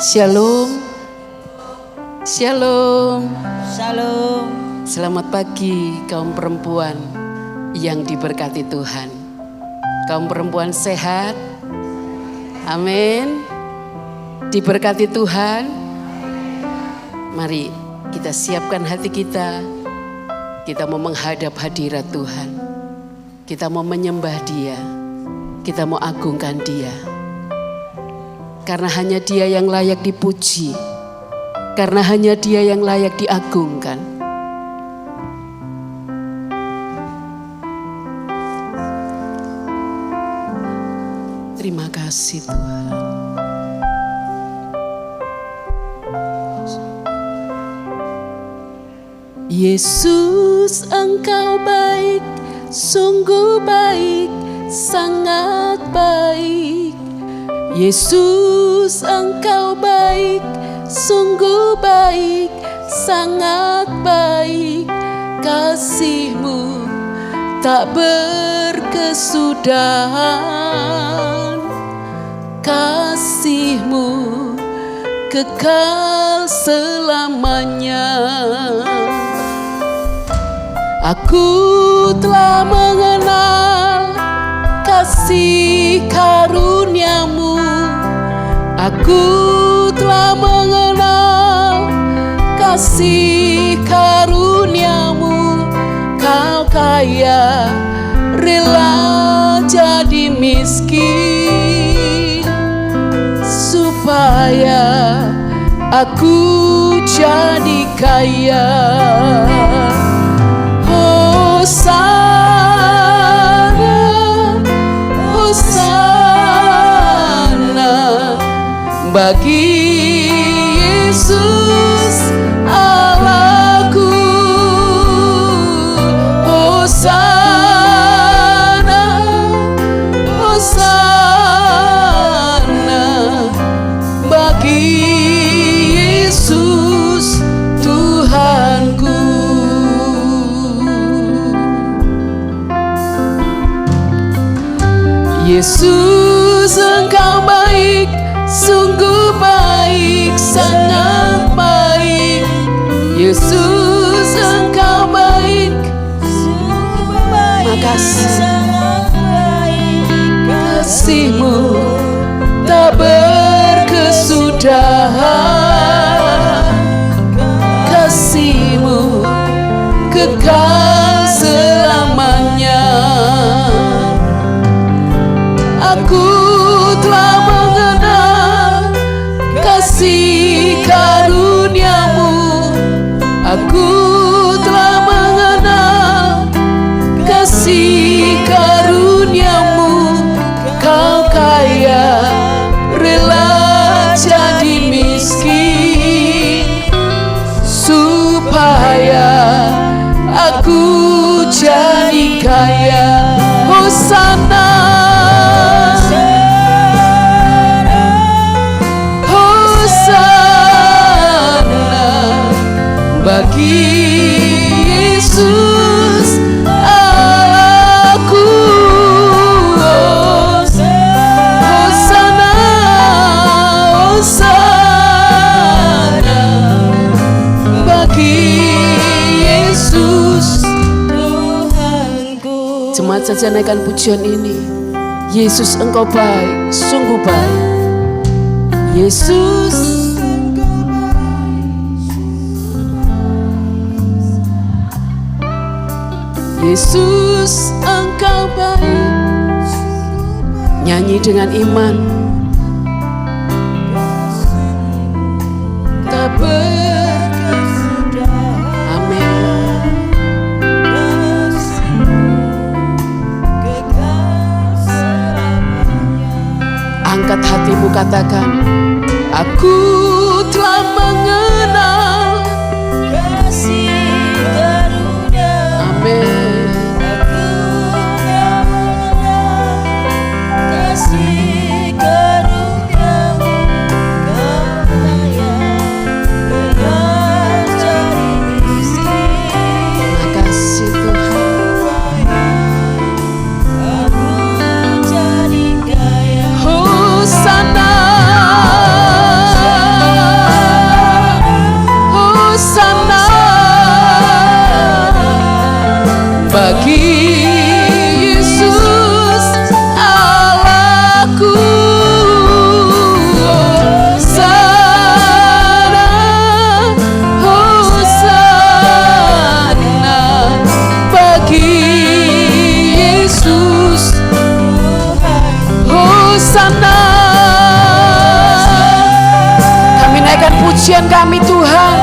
Shalom. Shalom. Shalom. Selamat pagi kaum perempuan yang diberkati Tuhan. Kaum perempuan sehat. Amin. Diberkati Tuhan. Mari kita siapkan hati kita. Kita mau menghadap hadirat Tuhan. Kita mau menyembah Dia. Kita mau agungkan Dia. Karena hanya Dia yang layak dipuji. Karena hanya Dia yang layak diagungkan. Terima kasih Tuhan. Yesus, Engkau baik, sungguh baik, sangat baik. Yesus, Engkau baik, sungguh baik, sangat baik. Kasih-Mu tak berkesudahan, kasih-Mu kekal selamanya. Aku telah mengenal kasih karunia-Mu. Aku telah mengenal kasih karunia-Mu. Kau kaya, rela jadi miskin, supaya aku jadi kaya. Hosana, Hosana bagi Yesus Allahku. Hosana, Hosana bagi Yesus Tuhanku. Yesus, Engkau baik, sungguh baik, sangat baik. Yesus, Engkau baik, Sungguh baik, makasih. sangat baik. Kasih-Mu tak berkesudahan, kasih-Mu kekal selamanya. Aku telah mengenal kasih karunia-Mu. Aku telah mengenal kasih karunia-Mu. Kau kaya, rela jadi miskin, supaya aku jadi kaya. Hosana, bagi Yesus Allahku. Hosana, Hosana bagi Yesus Tuhanku. Jemaat saja naikkan pujian ini. Yesus, Engkau baik, sungguh baik. Yesus, Yesus, Engkau baik. Nyanyi dengan iman. Tak berkesudahan. Amin. Angkat hatimu, katakan, aku telah mengenal Kasih karunia. Amin. Kasih karunia-Mu, Kau kaya, rela jadi miskin. Makasih Tuhan. Aku jadi kaya. Hosana, Hosana. Kami naikkan pujian kami Tuhan.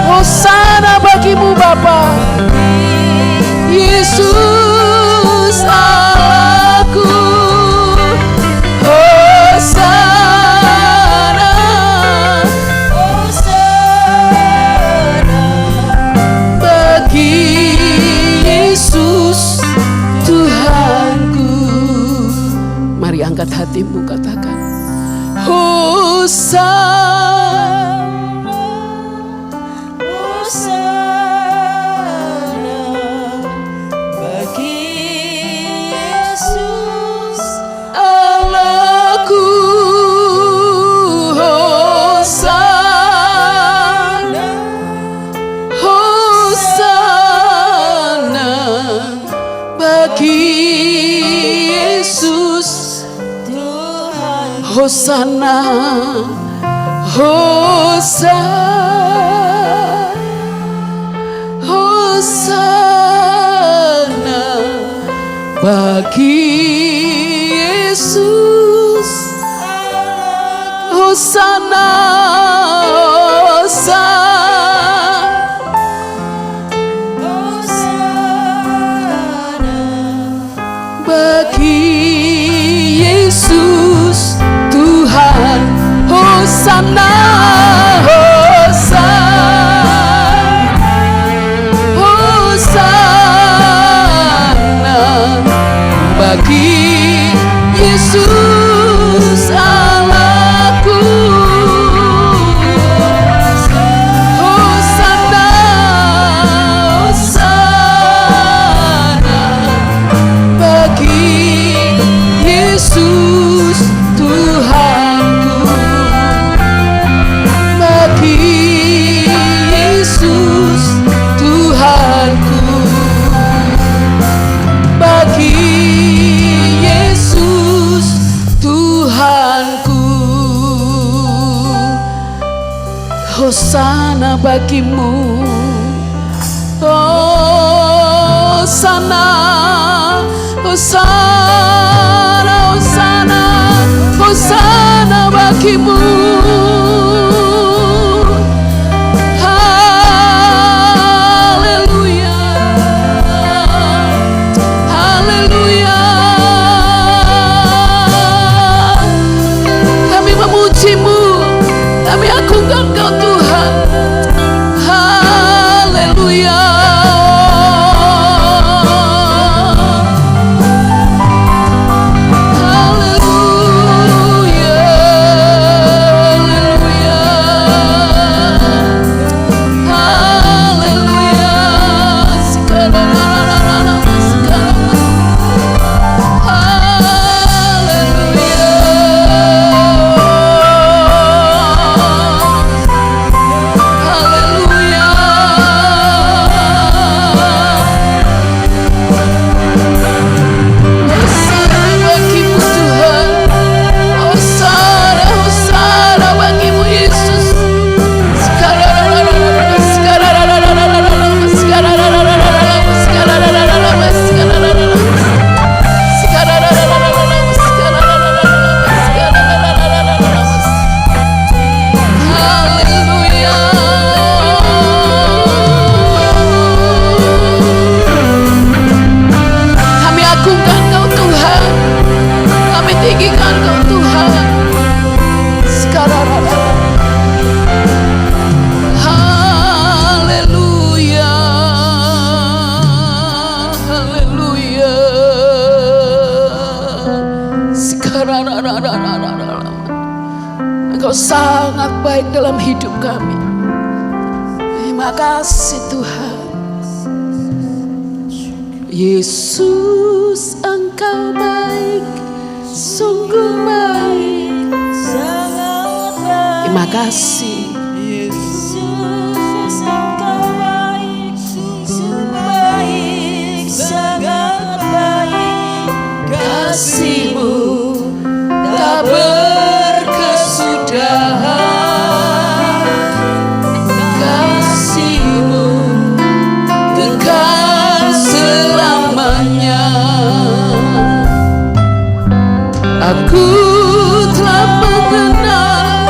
Hosana bagimu Bapa. Yesus Allahku. Hosana. Bagi Yesus Tuhanku. Mari angkat hatimu, katakan Hosana. Hosana, Hosana, Hosana bagi Yesus. Hosana, Hosana bagi Yesus Tuhan. Hosana, Hosana, Hosana bagi Yesus Allahku. Hosana, Hosana bagi Yesus Tuhanku. Bagi Yesus Tuhanku. Bagi Yesus Tuhanku. Hosana bagimu. Hosana, Hosana, Hosana, Hosana bagimu. Haleluya, haleluya. Kami memujimu, kami agungkan Kau Tuhan. Haleluya. Engkau sangat baik dalam hidup kami. Terima kasih Tuhan. Yesus, Engkau baik, sungguh baik, sangat baik. Terima kasih. Yesus, Engkau baik, sungguh baik, sangat baik. Kasih-Mu tak berkesudahan. Kasih-Mu kekal selamanya. Aku telah mengenal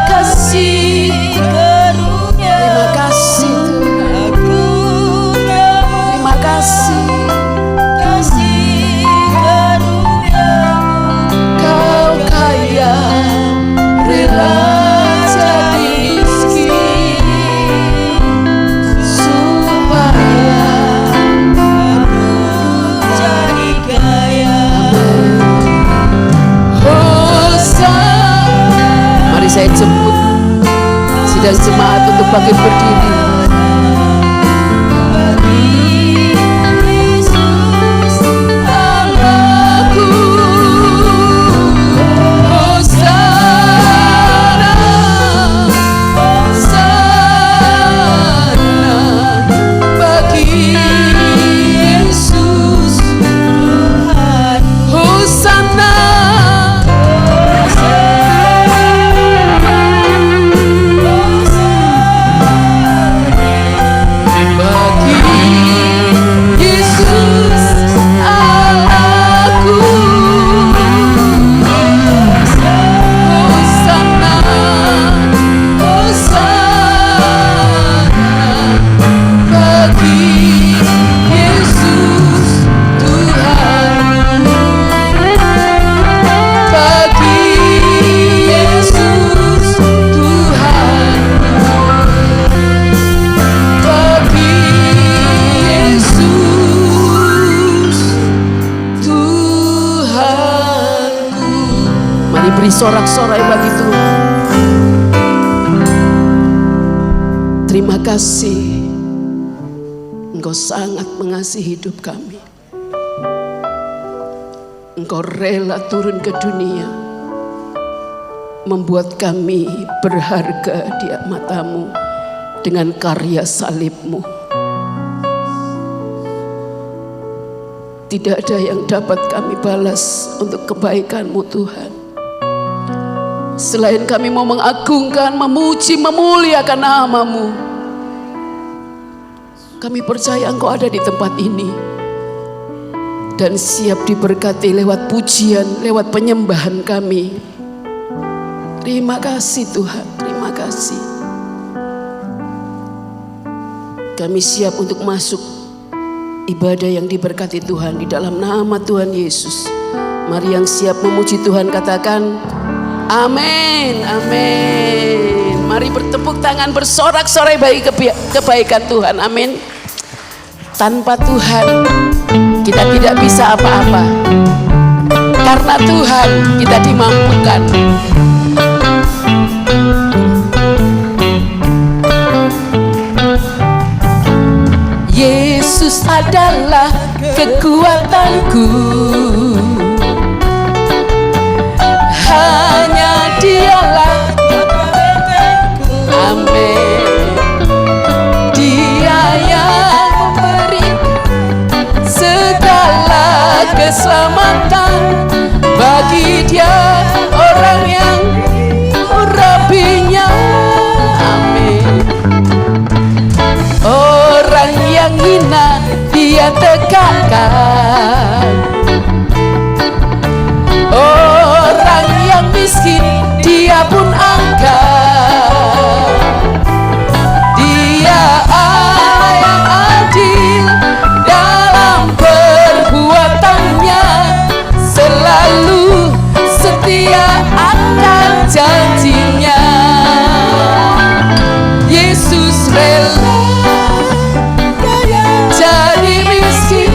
kasih karunia. Terima kasih Tuhan. Aku Terima kasih. kasih karunia. Kau kaya, rela jadi miskin supaya Jadi kaya. Hosana. Mari saya jemput sidang jemaat untuk bangkit berdiri. Yesus Aku Hosana, Hosana bagi Yesus Tuhan. Hosana bagi Yesus Allahku. Hosana, Hosana bagi Yesus Tuhan. Bagi Yesus Tuhan. Bagi Yesus Tuhanku. Mari beri sorak-sorai bagi Tuhan. Terima kasih, Engkau sangat mengasihi hidup kami. Engkau rela turun ke dunia, membuat kami berharga di mata-Mu dengan karya salib-Mu. Tidak ada yang dapat kami balas untuk kebaikan-Mu Tuhan, selain kami mau mengagungkan, memuji, memuliakan nama-Mu. Kami percaya Engkau ada di tempat ini dan siap diberkati lewat pujian, lewat penyembahan kami. Terima kasih Tuhan, terima kasih. Kami siap untuk masuk ibadah yang diberkati Tuhan di dalam nama Tuhan Yesus. Mari yang siap memuji Tuhan katakan amin, amin. Mari bertepuk tangan, bersorak-sorai bagi kebaikan Tuhan, amin. Tanpa Tuhan kita tidak bisa apa-apa. Karena Tuhan kita dimampukan. Yesus adalah kekuatanku. Hanya Dialah, amin. Dia yang memberi segala keselamatan. Bagi Dia orang yang merapinya, amin. Orang yang hina Dia tegakkan. Orang yang miskin Dia pun angkat. Dia Allah yang adil dalam perbuatannya, selalu setia akan janjinya. Yesus rela jadi miskin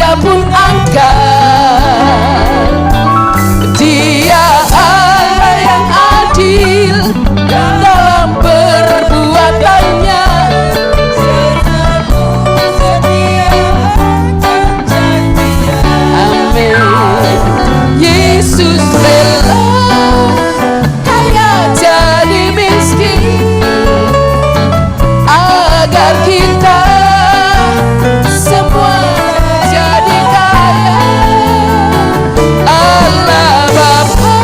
Dia pun angkat. Dia Allah yang adil dalam perbuatannya. Amin. Yesus rela kaya jadi miskin agar kita semua jadi kaya. Allah Bapa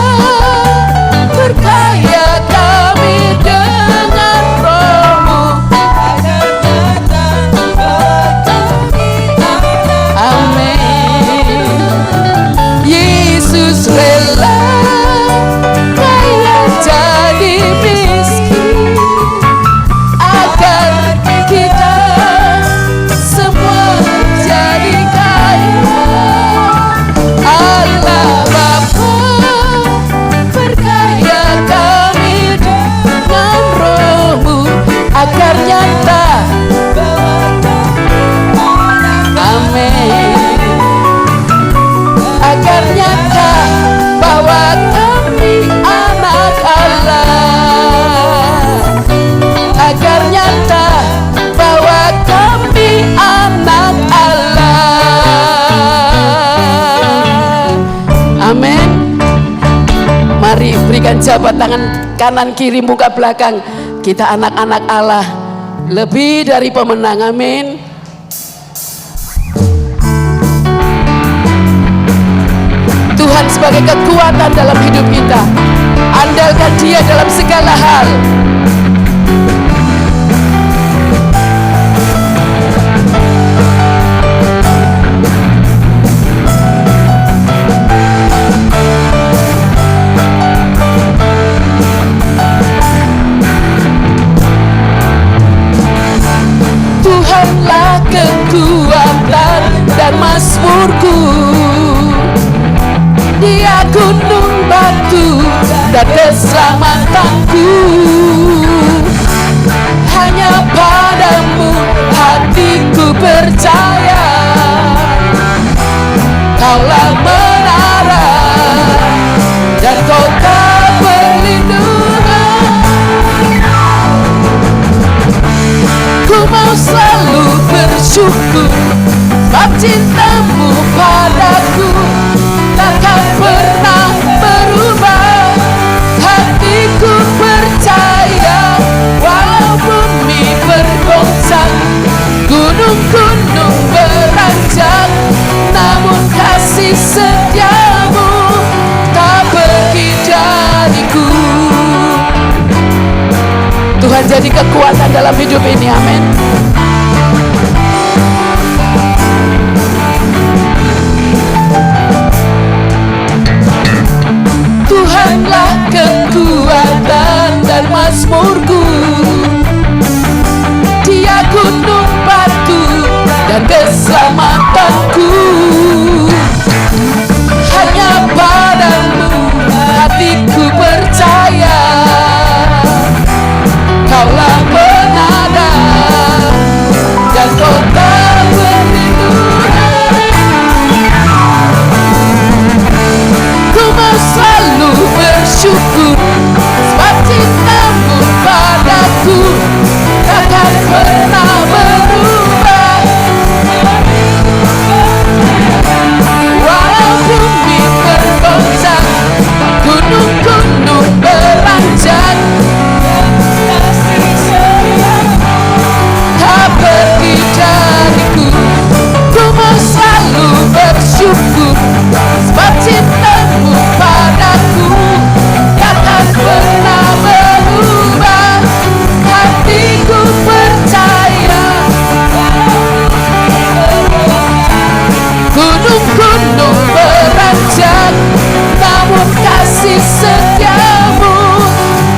berkaya kami dengan Roh-Mu. Amin. Yesus rela kaya jadi miskin agar kita semua jadi kaya. Allah Bapa berkaya kami dengan Roh-Mu agar nyata. Amin. Agar nyata bahwa kami anak Allah. Agar nyata bahwa kami anak Allah. Amin. Mari berikan jabat tangan kanan kiri muka belakang. Kita anak-anak Allah, lebih dari pemenang. Amin. Tuhan sebagai kekuatan dalam hidup kita. Andalkan Dia dalam segala hal. Tuhanlah kekuatan dan mazmurku. Dia gunung batu dan keselamatanku. Hanya padamu hatiku percaya. Kaulah menara dan kota perlindungan. Ku mau selalu bersyukur sebab cintamu padaku takkan pernah berubah. Hatiku percaya walau bumi bergoncang, gunung-gunung beranjak, namun kasih setiamu tak pergi dariku. Tuhan jadi kekuatan dalam hidup ini. Amin. Tuhanlah kekuatan dan mazmurku. Dia gunung batu dan keselamatanku. Hanya padamu hatiku percaya. Kaulah penada dan kota perlindungan. Ku mau selalu bersyukur sebab cintamu padaku takkan pernah berubah. Walau bumi bergoncang, gunung-gunung beranjak, tak pergi dariku. Ku mau selalu bersyukur sebab cintamu padaku takkan pernah berubah. Hatiku percaya gunung-gunung beranjak, namun kasih setiamu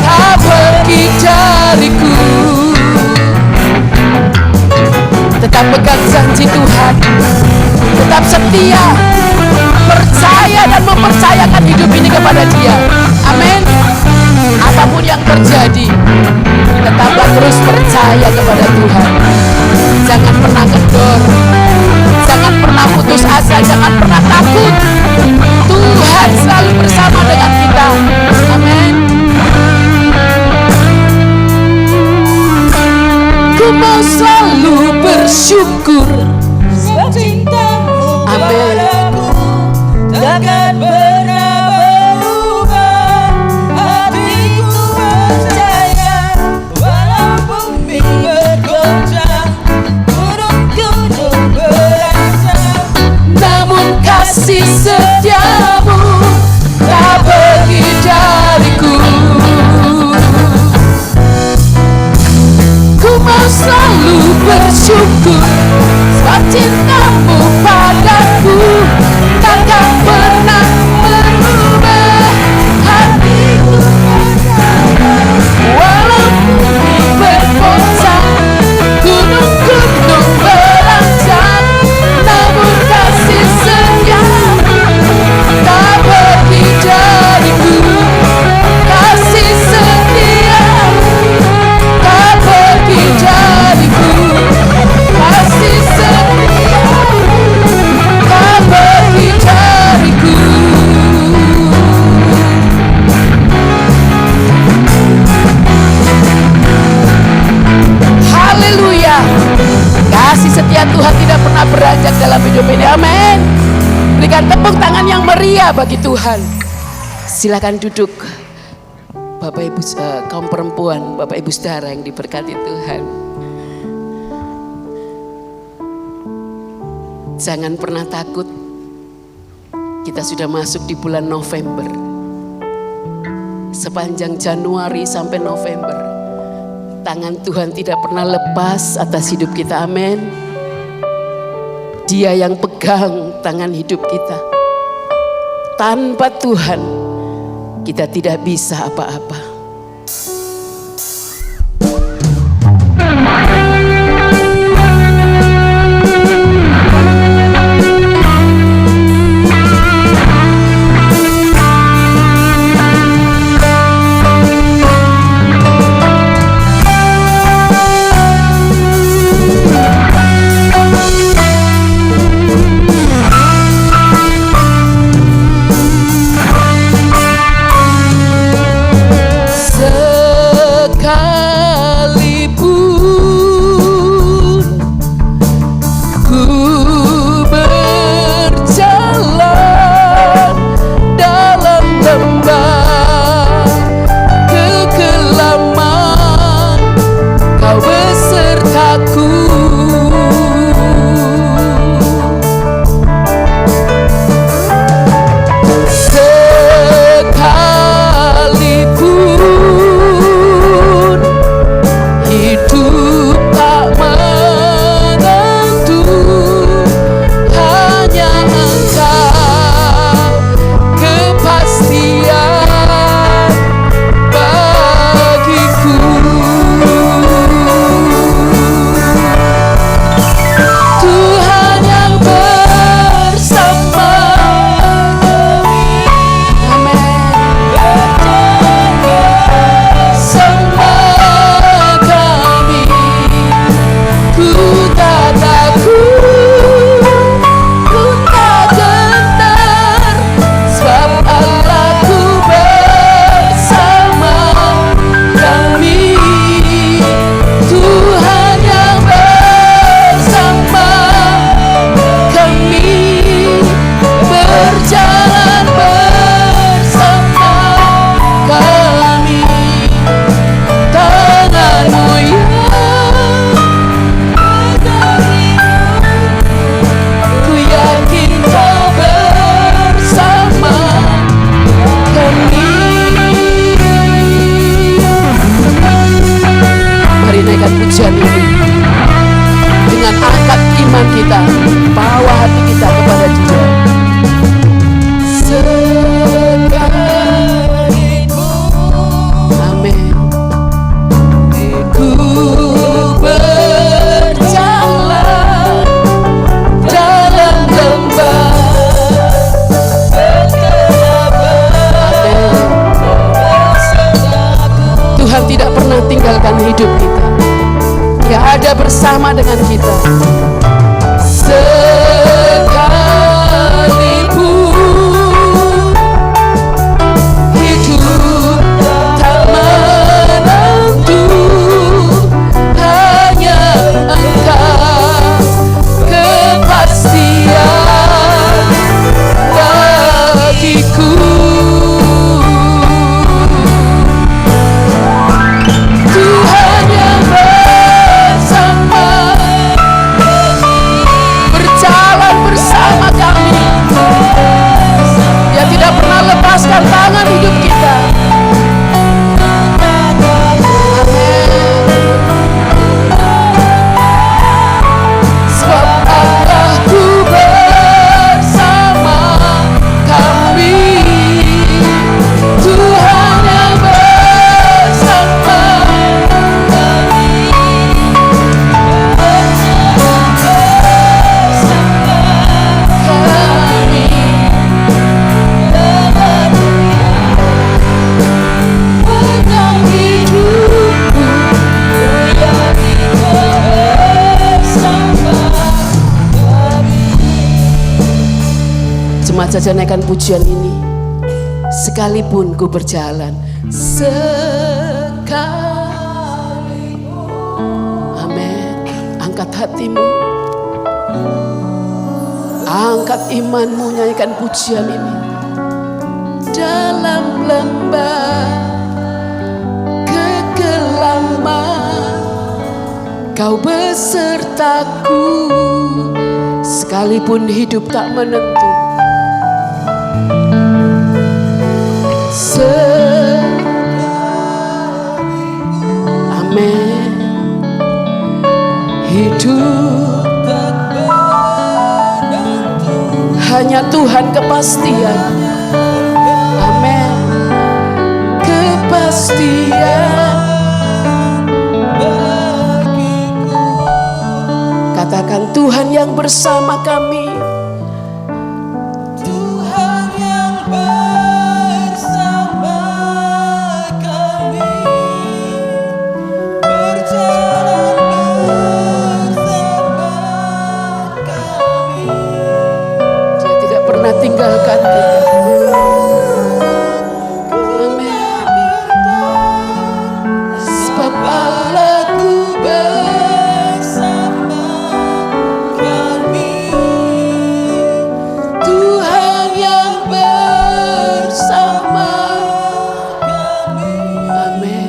tak pergi dariku. Tetap pegang janji Tuhan, tetap setia, percaya dan mempercayakan hidup ini kepada Dia. Amin. Apapun yang terjadi, tetaplah terus percaya kepada Tuhan. Jangan pernah kendor, jangan pernah putus asa, jangan pernah takut. Tuhan selalu bersama dengan kita. Amin. Ku mau selalu bersyukur. Sebab cintamu Amin. padaku takkan pernah berubah. Hatiku percaya walau bumi bergoncang, gunung-gunung berancam, Namun kasih setiamu tak pergi dariku. Ku mau selalu bersyukur, sebab cintamu padaku takkan pernah berubah. Hatiku percaya walau bumi bergoncang, gunung-gunung berancam, namun kasih setiamu tak pergi dariku. Kasih setiamu tak pergi dariku. Kasih setiamu tak pergi dariku. Haleluya. Kasih setia Tuhan tidak pernah beranjak dalam hidup ini. Amin. Berikan tepuk tangan yang meriah bagi Tuhan. Silakan duduk. Bapak Ibu kaum perempuan, Bapak Ibu saudara yang diberkati Tuhan. Jangan pernah takut. Kita sudah masuk di bulan November. Sepanjang Januari sampai November, tangan Tuhan tidak pernah lepas atas hidup kita. Amin. Dia yang pegang tangan hidup kita. Tanpa Tuhan, kita tidak bisa apa-apa. hidup kita. Dia ada bersama dengan kita. Sekarang Jemaat saja naikkan pujian ini. Sekalipun ku berjalan, amin. Angkat hatimu, angkat imanmu, nyanyikan pujian ini. Dalam lembah kekelaman, Kau besertaku. Sekalipun hidup tak menentu, amin. Hidup tak menentu, hanya Tuhan kepastian, amin. Kepastian bagiku. Katakan, Tuhan yang bersama kami. Tuhan yang bersama kami, berjalan bersama kami. Dia tidak pernah tinggalkan kita. Amin. Sebab Allahku bersama kami. Tuhan yang bersama kami. Amin.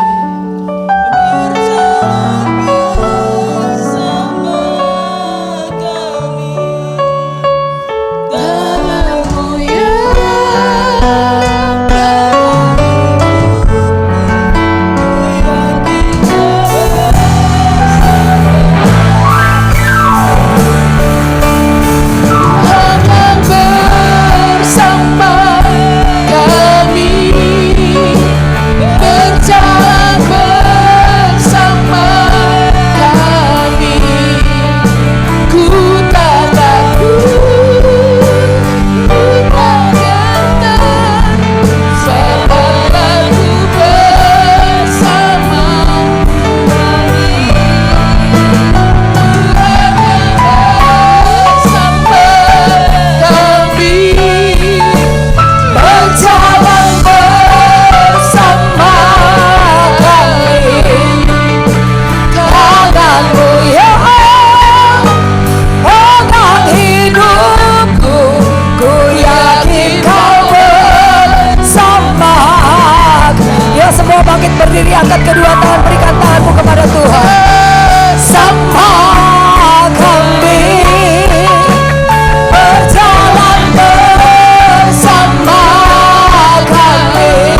Berjalan bersama kami. Tanganmu yang berdiri, angkat kedua tangan, berikan tanganmu kepada Tuhan. Sama kami, berjalan bersama kami.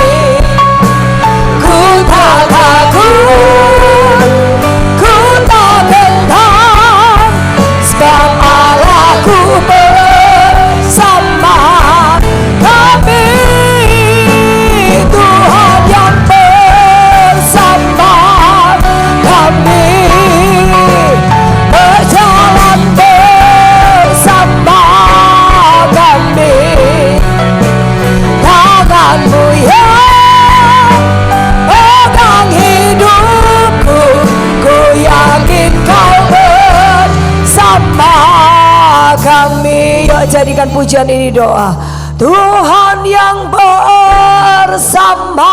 Ku tak takut, ku tak gentar, sebab Allahku bersama kami. Tuhan yang bersama kami, berjalan bersama kami. Tanganmu yang pegang hidupku, ku yakin Kau bersama kami. Yuk jadikan pujian ini doa. Tuhan yang bersama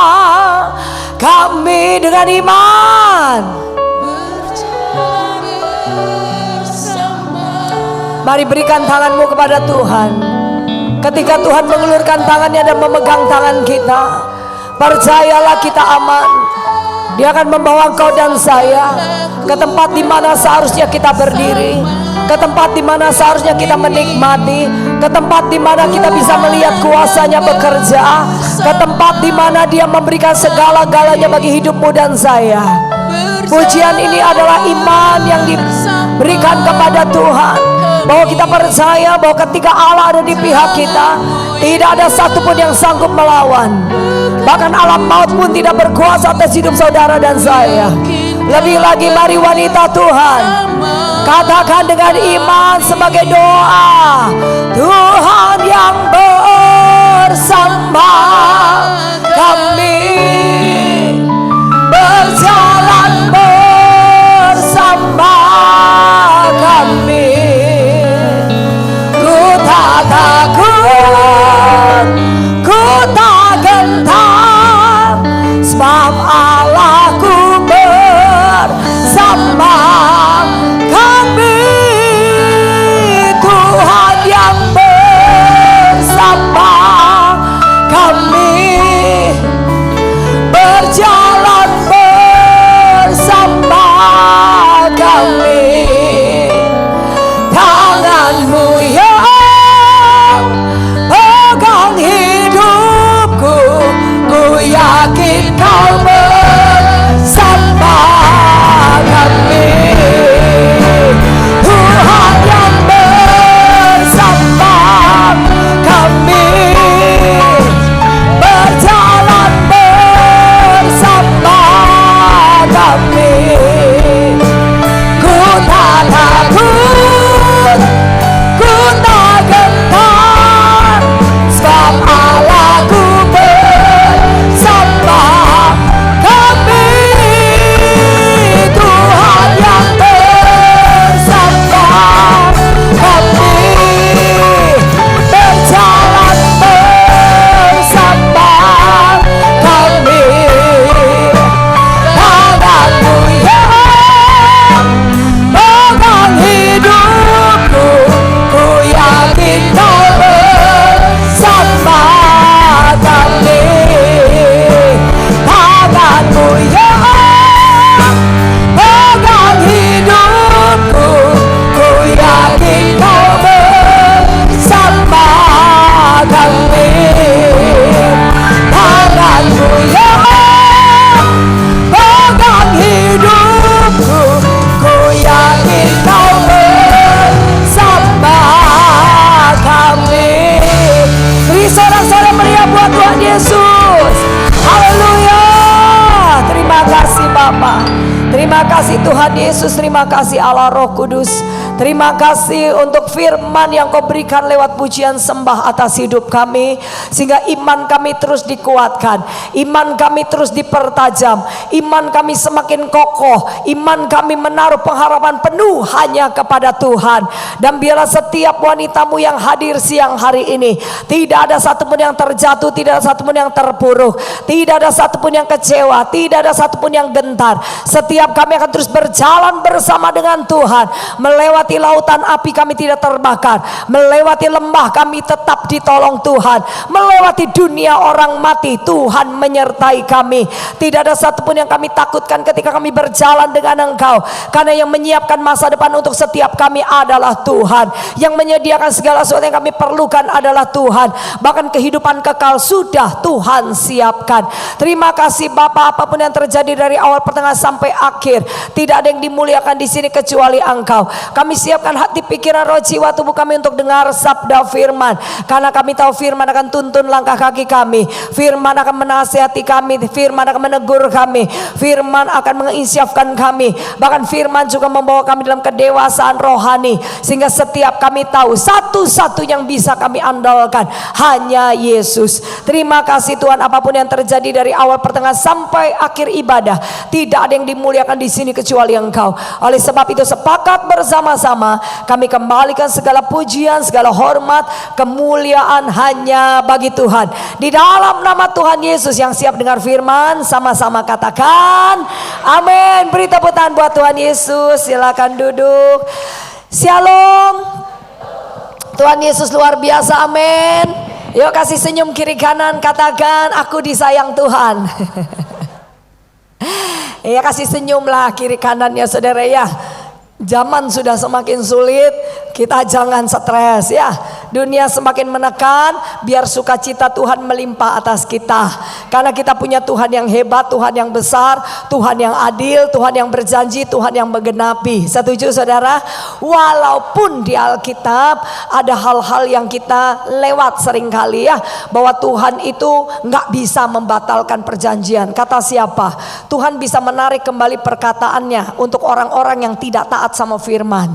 kami dengan iman. Mari berikan tanganmu kepada Tuhan. Ketika Tuhan mengulurkan tangannya dan memegang tangan kita, percayalah kita aman. Dia akan membawa engkau dan saya ke tempat di mana seharusnya kita berdiri, ke tempat di mana seharusnya kita menikmati, ke tempat di mana kita bisa melihat kuasa-Nya bekerja, ke tempat di mana Dia memberikan segala-galanya bagi hidupmu dan saya. Pujian ini adalah iman yang diberikan kepada Tuhan, bahwa kita percaya bahwa ketika Allah ada di pihak kita, tidak ada satupun yang sanggup melawan. Bahkan alam maut pun tidak berkuasa atas hidup saudara dan saya. Lebih lagi, mari wanita Tuhan, katakan dengan iman sebagai doa, Tuhan yang bersama kami, berjalan bersama kami. Ku tak takut, kasih Tuhan Yesus, terima kasih Allah Roh Kudus. Terima kasih untuk firman yang Kau berikan lewat pujian sembah atas hidup kami, sehingga iman kami terus dikuatkan, iman kami terus dipertajam, iman kami semakin kokoh, iman kami menaruh pengharapan penuh hanya kepada Tuhan. Dan biarlah setiap wanitamu yang hadir siang hari ini, tidak ada satupun yang terjatuh, tidak ada satupun yang terpuruk, tidak ada satupun yang kecewa, tidak ada satupun yang gentar. Setiap kami akan terus berjalan bersama dengan Tuhan, melewati lautan api kami tidak terbakar, melewati lembah kami tetap ditolong Tuhan, melewati dunia orang mati Tuhan menyertai kami. Tidak ada satupun yang kami takutkan ketika kami berjalan dengan Engkau, karena yang menyiapkan masa depan untuk setiap kami adalah Tuhan, yang menyediakan segala sesuatu yang kami perlukan adalah Tuhan. Bahkan kehidupan kekal sudah Tuhan siapkan. Terima kasih Bapa, apapun yang terjadi dari awal pertengahan sampai akhir, tidak ada yang dimuliakan di sini kecuali Engkau. Kami siapkan hati, pikiran, roh, jiwa, tubuh kami untuk dengar sabda firman, karena kami tahu firman akan tuntun langkah kaki kami, firman akan menasihati kami, firman akan menegur kami, firman akan menginsyafkan kami, bahkan firman juga membawa kami dalam kedewasaan rohani, sehingga setiap kami tahu satu-satu yang bisa kami andalkan hanya Yesus. Terima kasih Tuhan, apapun yang terjadi dari awal pertengahan sampai akhir ibadah, tidak ada yang dimuliakan di sini kecuali Engkau. Oleh sebab itu sepakat bersama-sama kami kembalikan segala pujian, segala hormat, kemuliaan hanya bagi Tuhan. Di dalam nama Tuhan Yesus yang siap dengar firman, sama-sama katakan amin. Beri tepuk tangan buat Tuhan Yesus. Silakan duduk. Shalom. Tuhan Yesus luar biasa, amin. Yuk kasih senyum kiri kanan, katakan aku disayang Tuhan. Ya kasih senyumlah kiri kanannya saudara ya. Zaman sudah semakin sulit, kita jangan stres ya. Dunia semakin menekan, biar sukacita Tuhan melimpah atas kita. Karena kita punya Tuhan yang hebat, Tuhan yang besar, Tuhan yang adil, Tuhan yang berjanji, Tuhan yang menggenapi. Setuju saudara? Walaupun di Alkitab ada hal-hal yang kita lewat seringkali ya, bahwa Tuhan itu nggak bisa membatalkan perjanjian. Kata siapa? Tuhan bisa menarik kembali perkataannya untuk orang-orang yang tidak taat sama firman.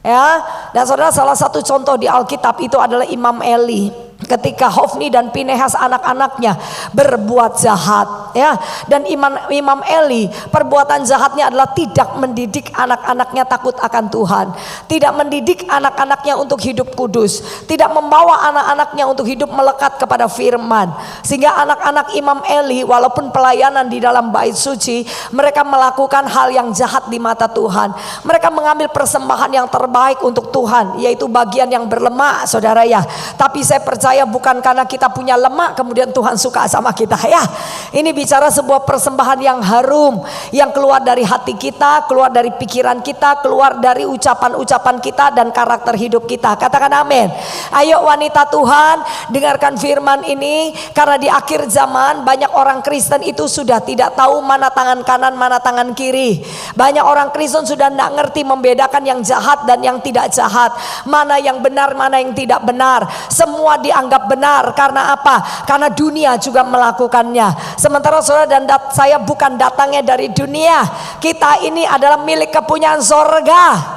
Ya, dan saudara, salah satu contoh di Alkitab itu adalah Imam Eli. Ketika Hofni dan Pinehas anak-anaknya berbuat jahat ya, dan Imam Eli perbuatan jahatnya adalah tidak mendidik anak-anaknya takut akan Tuhan, tidak mendidik anak-anaknya untuk hidup kudus, tidak membawa anak-anaknya untuk hidup melekat kepada firman. Sehingga anak-anak Imam Eli walaupun pelayanan di dalam bait suci, mereka melakukan hal yang jahat di mata Tuhan. Mereka mengambil persembahan yang terbaik untuk Tuhan, yaitu bagian yang berlemak saudara ya. Tapi saya percaya bukan karena kita punya lemak kemudian Tuhan suka sama kita ya. Ini bicara sebuah persembahan yang harum, yang keluar dari hati kita, keluar dari pikiran kita, keluar dari ucapan-ucapan kita dan karakter hidup kita. Katakan amin. Ayo wanita Tuhan, dengarkan firman ini, karena di akhir zaman banyak orang Kristen itu sudah tidak tahu mana tangan kanan mana tangan kiri. Banyak orang Kristen sudah tidak ngerti membedakan yang jahat dan yang tidak jahat, mana yang benar mana yang tidak benar. Semua dianggap benar. Karena apa? Karena dunia juga melakukannya. Sementara saudara dan saya bukan datangnya dari dunia. Kita ini adalah milik kepunyaan sorga.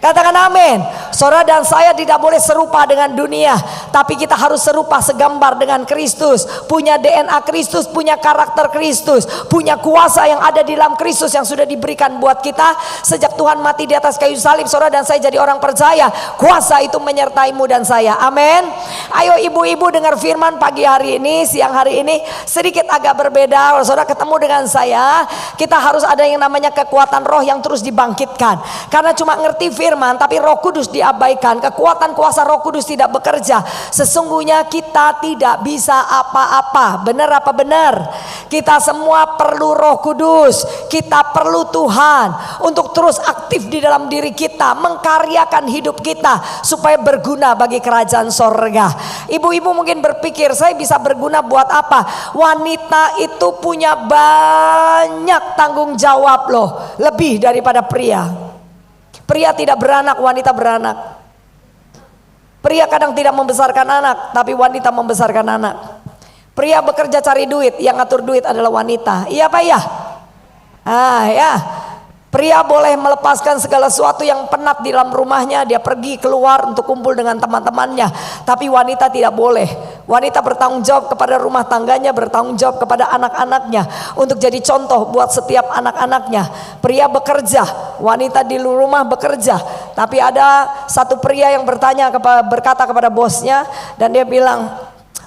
Katakan amin. Saudara dan saya tidak boleh serupa dengan dunia, tapi kita harus serupa segambar dengan Kristus. Punya DNA Kristus, punya karakter Kristus, punya kuasa yang ada di dalam Kristus yang sudah diberikan buat kita sejak Tuhan mati di atas kayu salib. Saudara dan saya jadi orang percaya, kuasa itu menyertaimu dan saya. Amin. Ayo ibu-ibu dengar firman pagi hari ini, siang hari ini sedikit agak berbeda. Kalau saudara ketemu dengan saya, kita harus ada yang namanya kekuatan roh yang terus dibangkitkan. Karena cuma ngerti firman tapi Roh Kudus diabaikan, kekuatan kuasa Roh Kudus tidak bekerja, sesungguhnya kita tidak bisa apa-apa. Benar apa benar? Kita semua perlu Roh Kudus, kita perlu Tuhan untuk terus aktif di dalam diri kita, mengkaryakan hidup kita supaya berguna bagi kerajaan sorga. Ibu-ibu mungkin berpikir, saya bisa berguna buat apa? Wanita itu punya banyak tanggung jawab loh, lebih daripada pria. Pria tidak beranak, wanita beranak. Pria kadang tidak membesarkan anak, tapi wanita membesarkan anak. Pria bekerja cari duit, yang ngatur duit adalah wanita. Iya apa ya? Ya. Pria boleh melepaskan segala sesuatu yang penat di dalam rumahnya, dia pergi keluar untuk kumpul dengan teman-temannya. Tapi wanita tidak boleh. Wanita bertanggung jawab kepada rumah tangganya, bertanggung jawab kepada anak-anaknya, untuk jadi contoh buat setiap anak-anaknya. Pria bekerja, wanita di rumah bekerja. Tapi ada satu pria yang berkata kepada bosnya, dan dia bilang,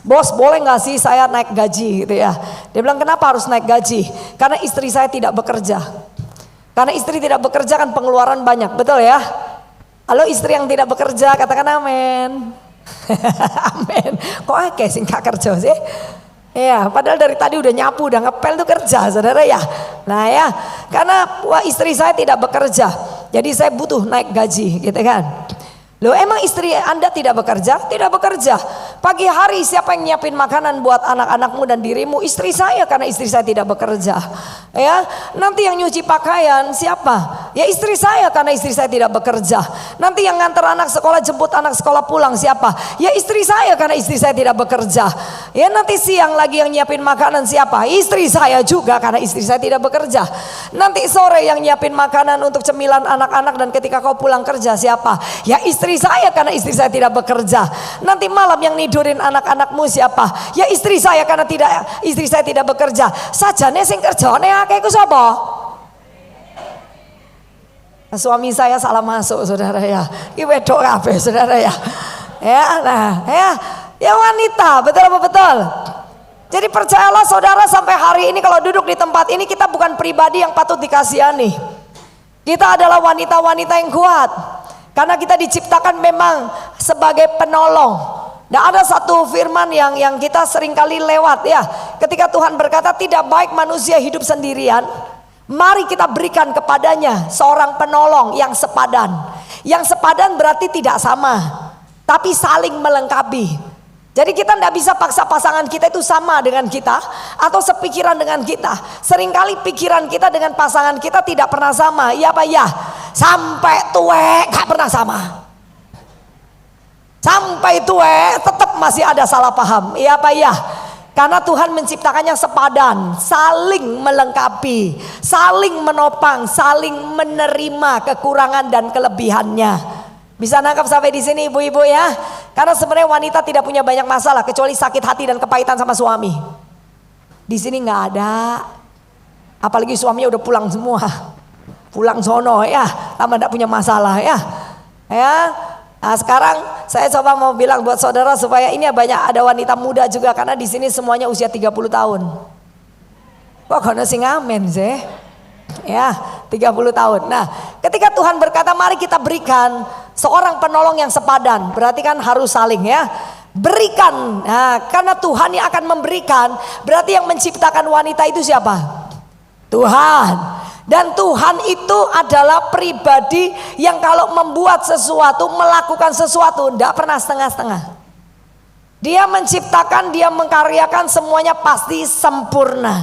"Bos, boleh gak sih saya naik gaji?" gitu ya. Dia bilang, "Kenapa harus naik gaji?" "Karena istri saya tidak bekerja." Karena istri tidak bekerja kan pengeluaran banyak, betul ya? Halo istri yang tidak bekerja, katakan amin. Amin. Kok kayak sih gak kerja sih? Ya, padahal dari tadi udah nyapu, udah ngepel tuh kerja, saudara ya. Nah ya, karena istri saya tidak bekerja, jadi saya butuh naik gaji, gitu kan? Loh, emang istri Anda tidak bekerja? Tidak bekerja. Pagi hari siapa yang nyiapin makanan buat anak-anakmu dan dirimu? Istri saya, karena istri saya tidak bekerja. Ya, nanti yang nyuci pakaian siapa? Ya istri saya, karena istri saya tidak bekerja. Nanti yang nganter anak sekolah, jemput anak sekolah pulang siapa? Ya istri saya, karena istri saya tidak bekerja. Ya nanti siang lagi yang nyiapin makanan siapa? Istri saya juga, karena istri saya tidak bekerja. Nanti sore yang nyiapin makanan untuk cemilan anak-anak dan ketika kau pulang kerja siapa? Ya istri saya, karena istri saya tidak bekerja. Nanti malam yang nidurin anak-anakmu siapa? Ya istri saya, karena istri saya tidak bekerja. Sajane sing kerjane akeh iku sapa? Suami saya salah masuk, saudara ya. Iki wedok kabeh, saudara ya. Ya, nah, ya wanita, betul apa betul? Jadi percayalah saudara, sampai hari ini kalau duduk di tempat ini kita bukan pribadi yang patut dikasihani. Kita adalah wanita-wanita yang kuat. Karena kita diciptakan memang sebagai penolong. Nah, ada satu firman yang kita seringkali lewat ya. Ketika Tuhan berkata tidak baik manusia hidup sendirian, mari kita berikan kepadanya seorang penolong yang sepadan. Yang sepadan berarti tidak sama, tapi saling melengkapi. Jadi kita tidak bisa paksa pasangan kita itu sama dengan kita atau sepikiran dengan kita. Seringkali pikiran kita dengan pasangan kita tidak pernah sama. Iya apa ya? Sampai tua gak pernah sama. Sampai tua tetap masih ada salah paham. Iya apa ya? Karena Tuhan menciptakannya sepadan, saling melengkapi, saling menopang, saling menerima kekurangan dan kelebihannya. Bisa nangkap sampai di sini ibu-ibu ya? Karena sebenarnya wanita tidak punya banyak masalah kecuali sakit hati dan kepahitan sama suami. Di sini nggak ada. Apalagi suaminya udah pulang semua. Pulang sono ya, tambah nggak punya masalah ya. Ya. Nah, sekarang saya coba mau bilang buat saudara supaya ini ada wanita muda juga, karena di sini semuanya usia 30 tahun. Kok kono sing amen sih? Ya, 30 tahun. Nah, ketika Tuhan berkata mari kita berikan seorang penolong yang sepadan, berarti kan harus saling ya. Berikan. Nah, karena Tuhan yang akan memberikan, berarti yang menciptakan wanita itu siapa? Tuhan. Dan Tuhan itu adalah pribadi yang kalau membuat sesuatu, melakukan sesuatu, tidak pernah setengah-setengah. Dia menciptakan, dia mengkaryakan, semuanya pasti sempurna.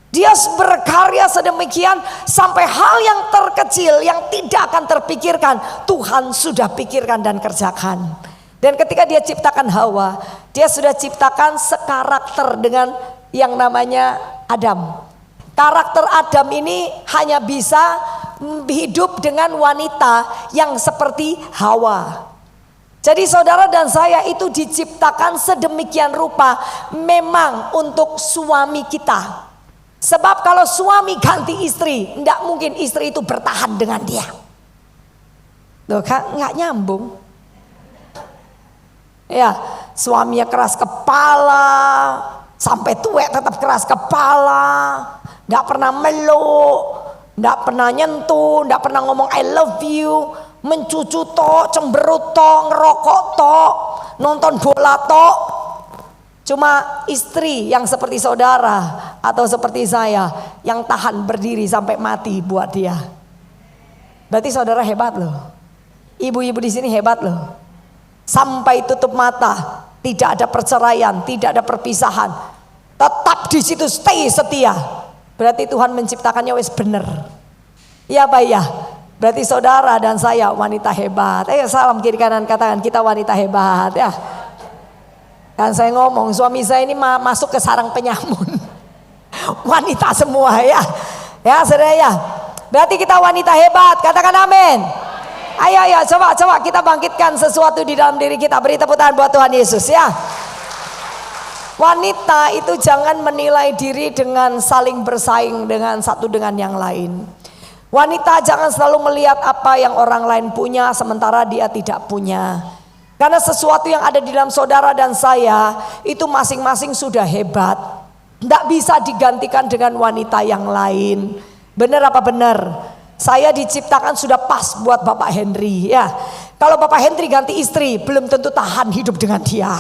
Dia berkarya sedemikian sampai hal yang terkecil yang tidak akan terpikirkan, Tuhan sudah pikirkan dan kerjakan. Dan ketika dia ciptakan Hawa, dia sudah ciptakan sekarakter dengan yang namanya Adam. Karakter Adam ini hanya bisa hidup dengan wanita yang seperti Hawa. Jadi saudara dan saya itu diciptakan sedemikian rupa memang untuk suami kita. Sebab kalau suami ganti istri, tidak mungkin istri itu bertahan dengan dia. Loh kan nggak nyambung. Ya, suaminya keras kepala, sampai tua tetap keras kepala. Nggak pernah meluk, nggak pernah nyentuh, nggak pernah ngomong I love you, mencucu tok, cemberut tok, ngerokok tok, nonton bola tok. Cuma istri yang seperti saudara atau seperti saya yang tahan berdiri sampai mati buat dia. Berarti saudara hebat loh. Ibu-ibu di sini hebat loh. Sampai tutup mata, tidak ada perceraian, tidak ada perpisahan. Tetap di situ stay setia. Berarti Tuhan menciptakannya wis bener. Iya Pak ya? Berarti saudara dan saya wanita hebat. Salam kiri kanan, katakan kita wanita hebat ya. Kan saya ngomong suami saya ini masuk ke sarang penyamun. Wanita semua ya. Ya saudara ya. Berarti kita wanita hebat. Katakan amin. Ayo, coba kita bangkitkan sesuatu di dalam diri kita. Beri tepuk tangan buat Tuhan Yesus ya. Wanita itu jangan menilai diri dengan saling bersaing dengan satu dengan yang lain. Wanita jangan selalu melihat apa yang orang lain punya sementara dia tidak punya. Karena sesuatu yang ada di dalam saudara dan saya itu masing-masing sudah hebat. Tidak bisa digantikan dengan wanita yang lain. Benar apa benar? Saya diciptakan sudah pas buat Bapak Henry ya. Kalau Bapak Henry ganti istri belum tentu tahan hidup dengan dia.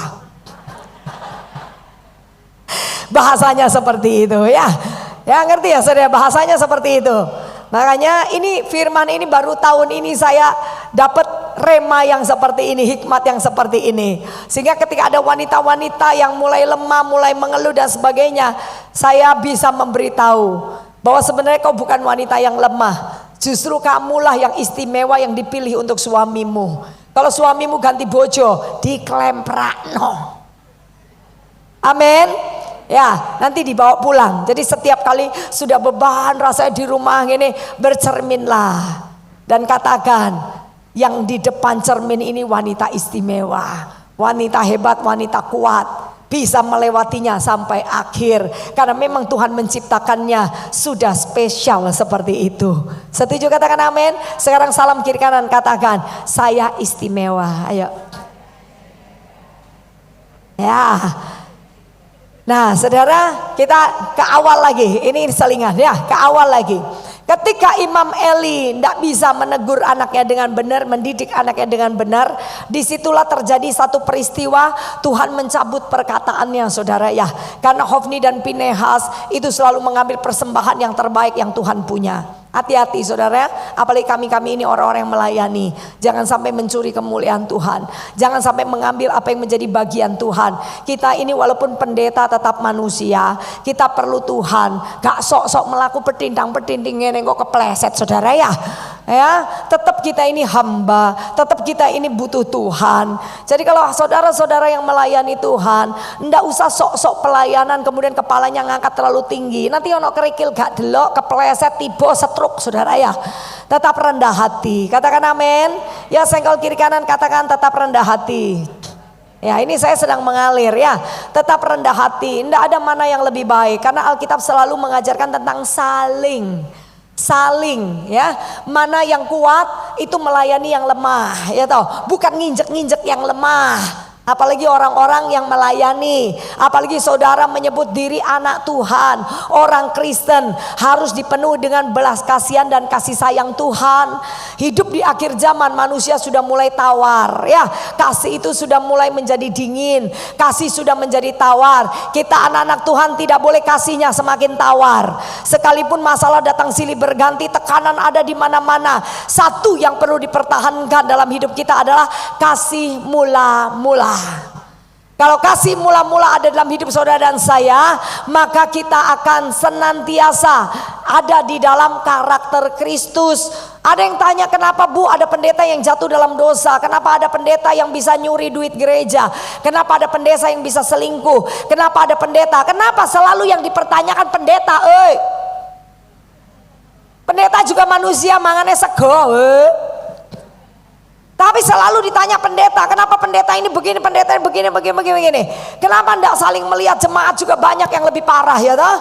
Bahasanya seperti itu ya. Ya ngerti ya saudara, bahasanya seperti itu. Makanya ini firman ini baru tahun ini saya dapat rema yang seperti ini, hikmat yang seperti ini. Sehingga ketika ada wanita-wanita yang mulai lemah, mulai mengeluh dan sebagainya, saya bisa memberitahu bahwa sebenarnya kau bukan wanita yang lemah. Justru kamulah yang istimewa yang dipilih untuk suamimu. Kalau suamimu ganti bojo, diklemprakno. Amin. Ya, nanti dibawa pulang. Jadi setiap kali sudah beban rasanya di rumah ini, bercerminlah dan katakan, yang di depan cermin ini wanita istimewa, wanita hebat, wanita kuat. Bisa melewatinya sampai akhir. Karena memang Tuhan menciptakannya sudah spesial seperti itu. Setuju katakan amin. Sekarang salam kiri kanan katakan, saya istimewa. Ayo. Ya. Nah saudara, kita ke awal lagi. Ini selingan ya, ke awal lagi. Ketika Imam Eli tidak bisa menegur anaknya dengan benar, mendidik anaknya dengan benar, disitulah terjadi satu peristiwa, Tuhan mencabut perkataannya saudara ya. Karena Hofni dan Pinehas itu selalu mengambil persembahan yang terbaik yang Tuhan punya. Hati-hati saudara, apalagi kami ini orang-orang yang melayani. Jangan sampai mencuri kemuliaan Tuhan. Jangan sampai mengambil apa yang menjadi bagian Tuhan. Kita ini walaupun pendeta tetap manusia. Kita perlu Tuhan. Gak sok-sok melaku petindang-petinding ini kok kepleset saudara ya. Ya, tetap kita ini hamba, tetap kita ini butuh Tuhan. Jadi kalau saudara-saudara yang melayani Tuhan, ndak usah sok-sok pelayanan kemudian kepalanya ngangkat terlalu tinggi. Nanti ono kerikil gak delok, kepleset tiba setruk saudara ya. Tetap rendah hati. Katakan amin. Ya senggol kiri kanan katakan tetap rendah hati. Ya ini saya sedang mengalir ya. Tetap rendah hati. Ndak ada mana yang lebih baik karena Alkitab selalu mengajarkan tentang saling ya, mana yang kuat itu melayani yang lemah ya toh, bukan nginjek-nginjek yang lemah. Apalagi orang-orang yang melayani, apalagi saudara menyebut diri anak Tuhan, orang Kristen harus dipenuhi dengan belas kasihan dan kasih sayang Tuhan. Hidup di akhir zaman manusia sudah mulai tawar ya, kasih itu sudah mulai menjadi dingin, kasih sudah menjadi tawar. Kita anak-anak Tuhan tidak boleh kasihnya semakin tawar. Sekalipun masalah datang silih berganti, tekanan ada di mana-mana, satu yang perlu dipertahankan dalam hidup kita adalah kasih mula-mula. Kalau kasih mula-mula ada dalam hidup saudara dan saya, maka kita akan senantiasa ada di dalam karakter Kristus. Ada yang tanya, kenapa Bu ada pendeta yang jatuh dalam dosa? Kenapa ada pendeta yang bisa nyuri duit gereja? Kenapa ada pendeta yang bisa selingkuh? Kenapa ada pendeta? Kenapa selalu yang dipertanyakan pendeta? Pendeta juga manusia, mangannya sego. Tapi selalu ditanya pendeta, kenapa pendeta ini begini, pendeta ini begini. Kenapa enggak saling melihat jemaat juga banyak yang lebih parah ya toh?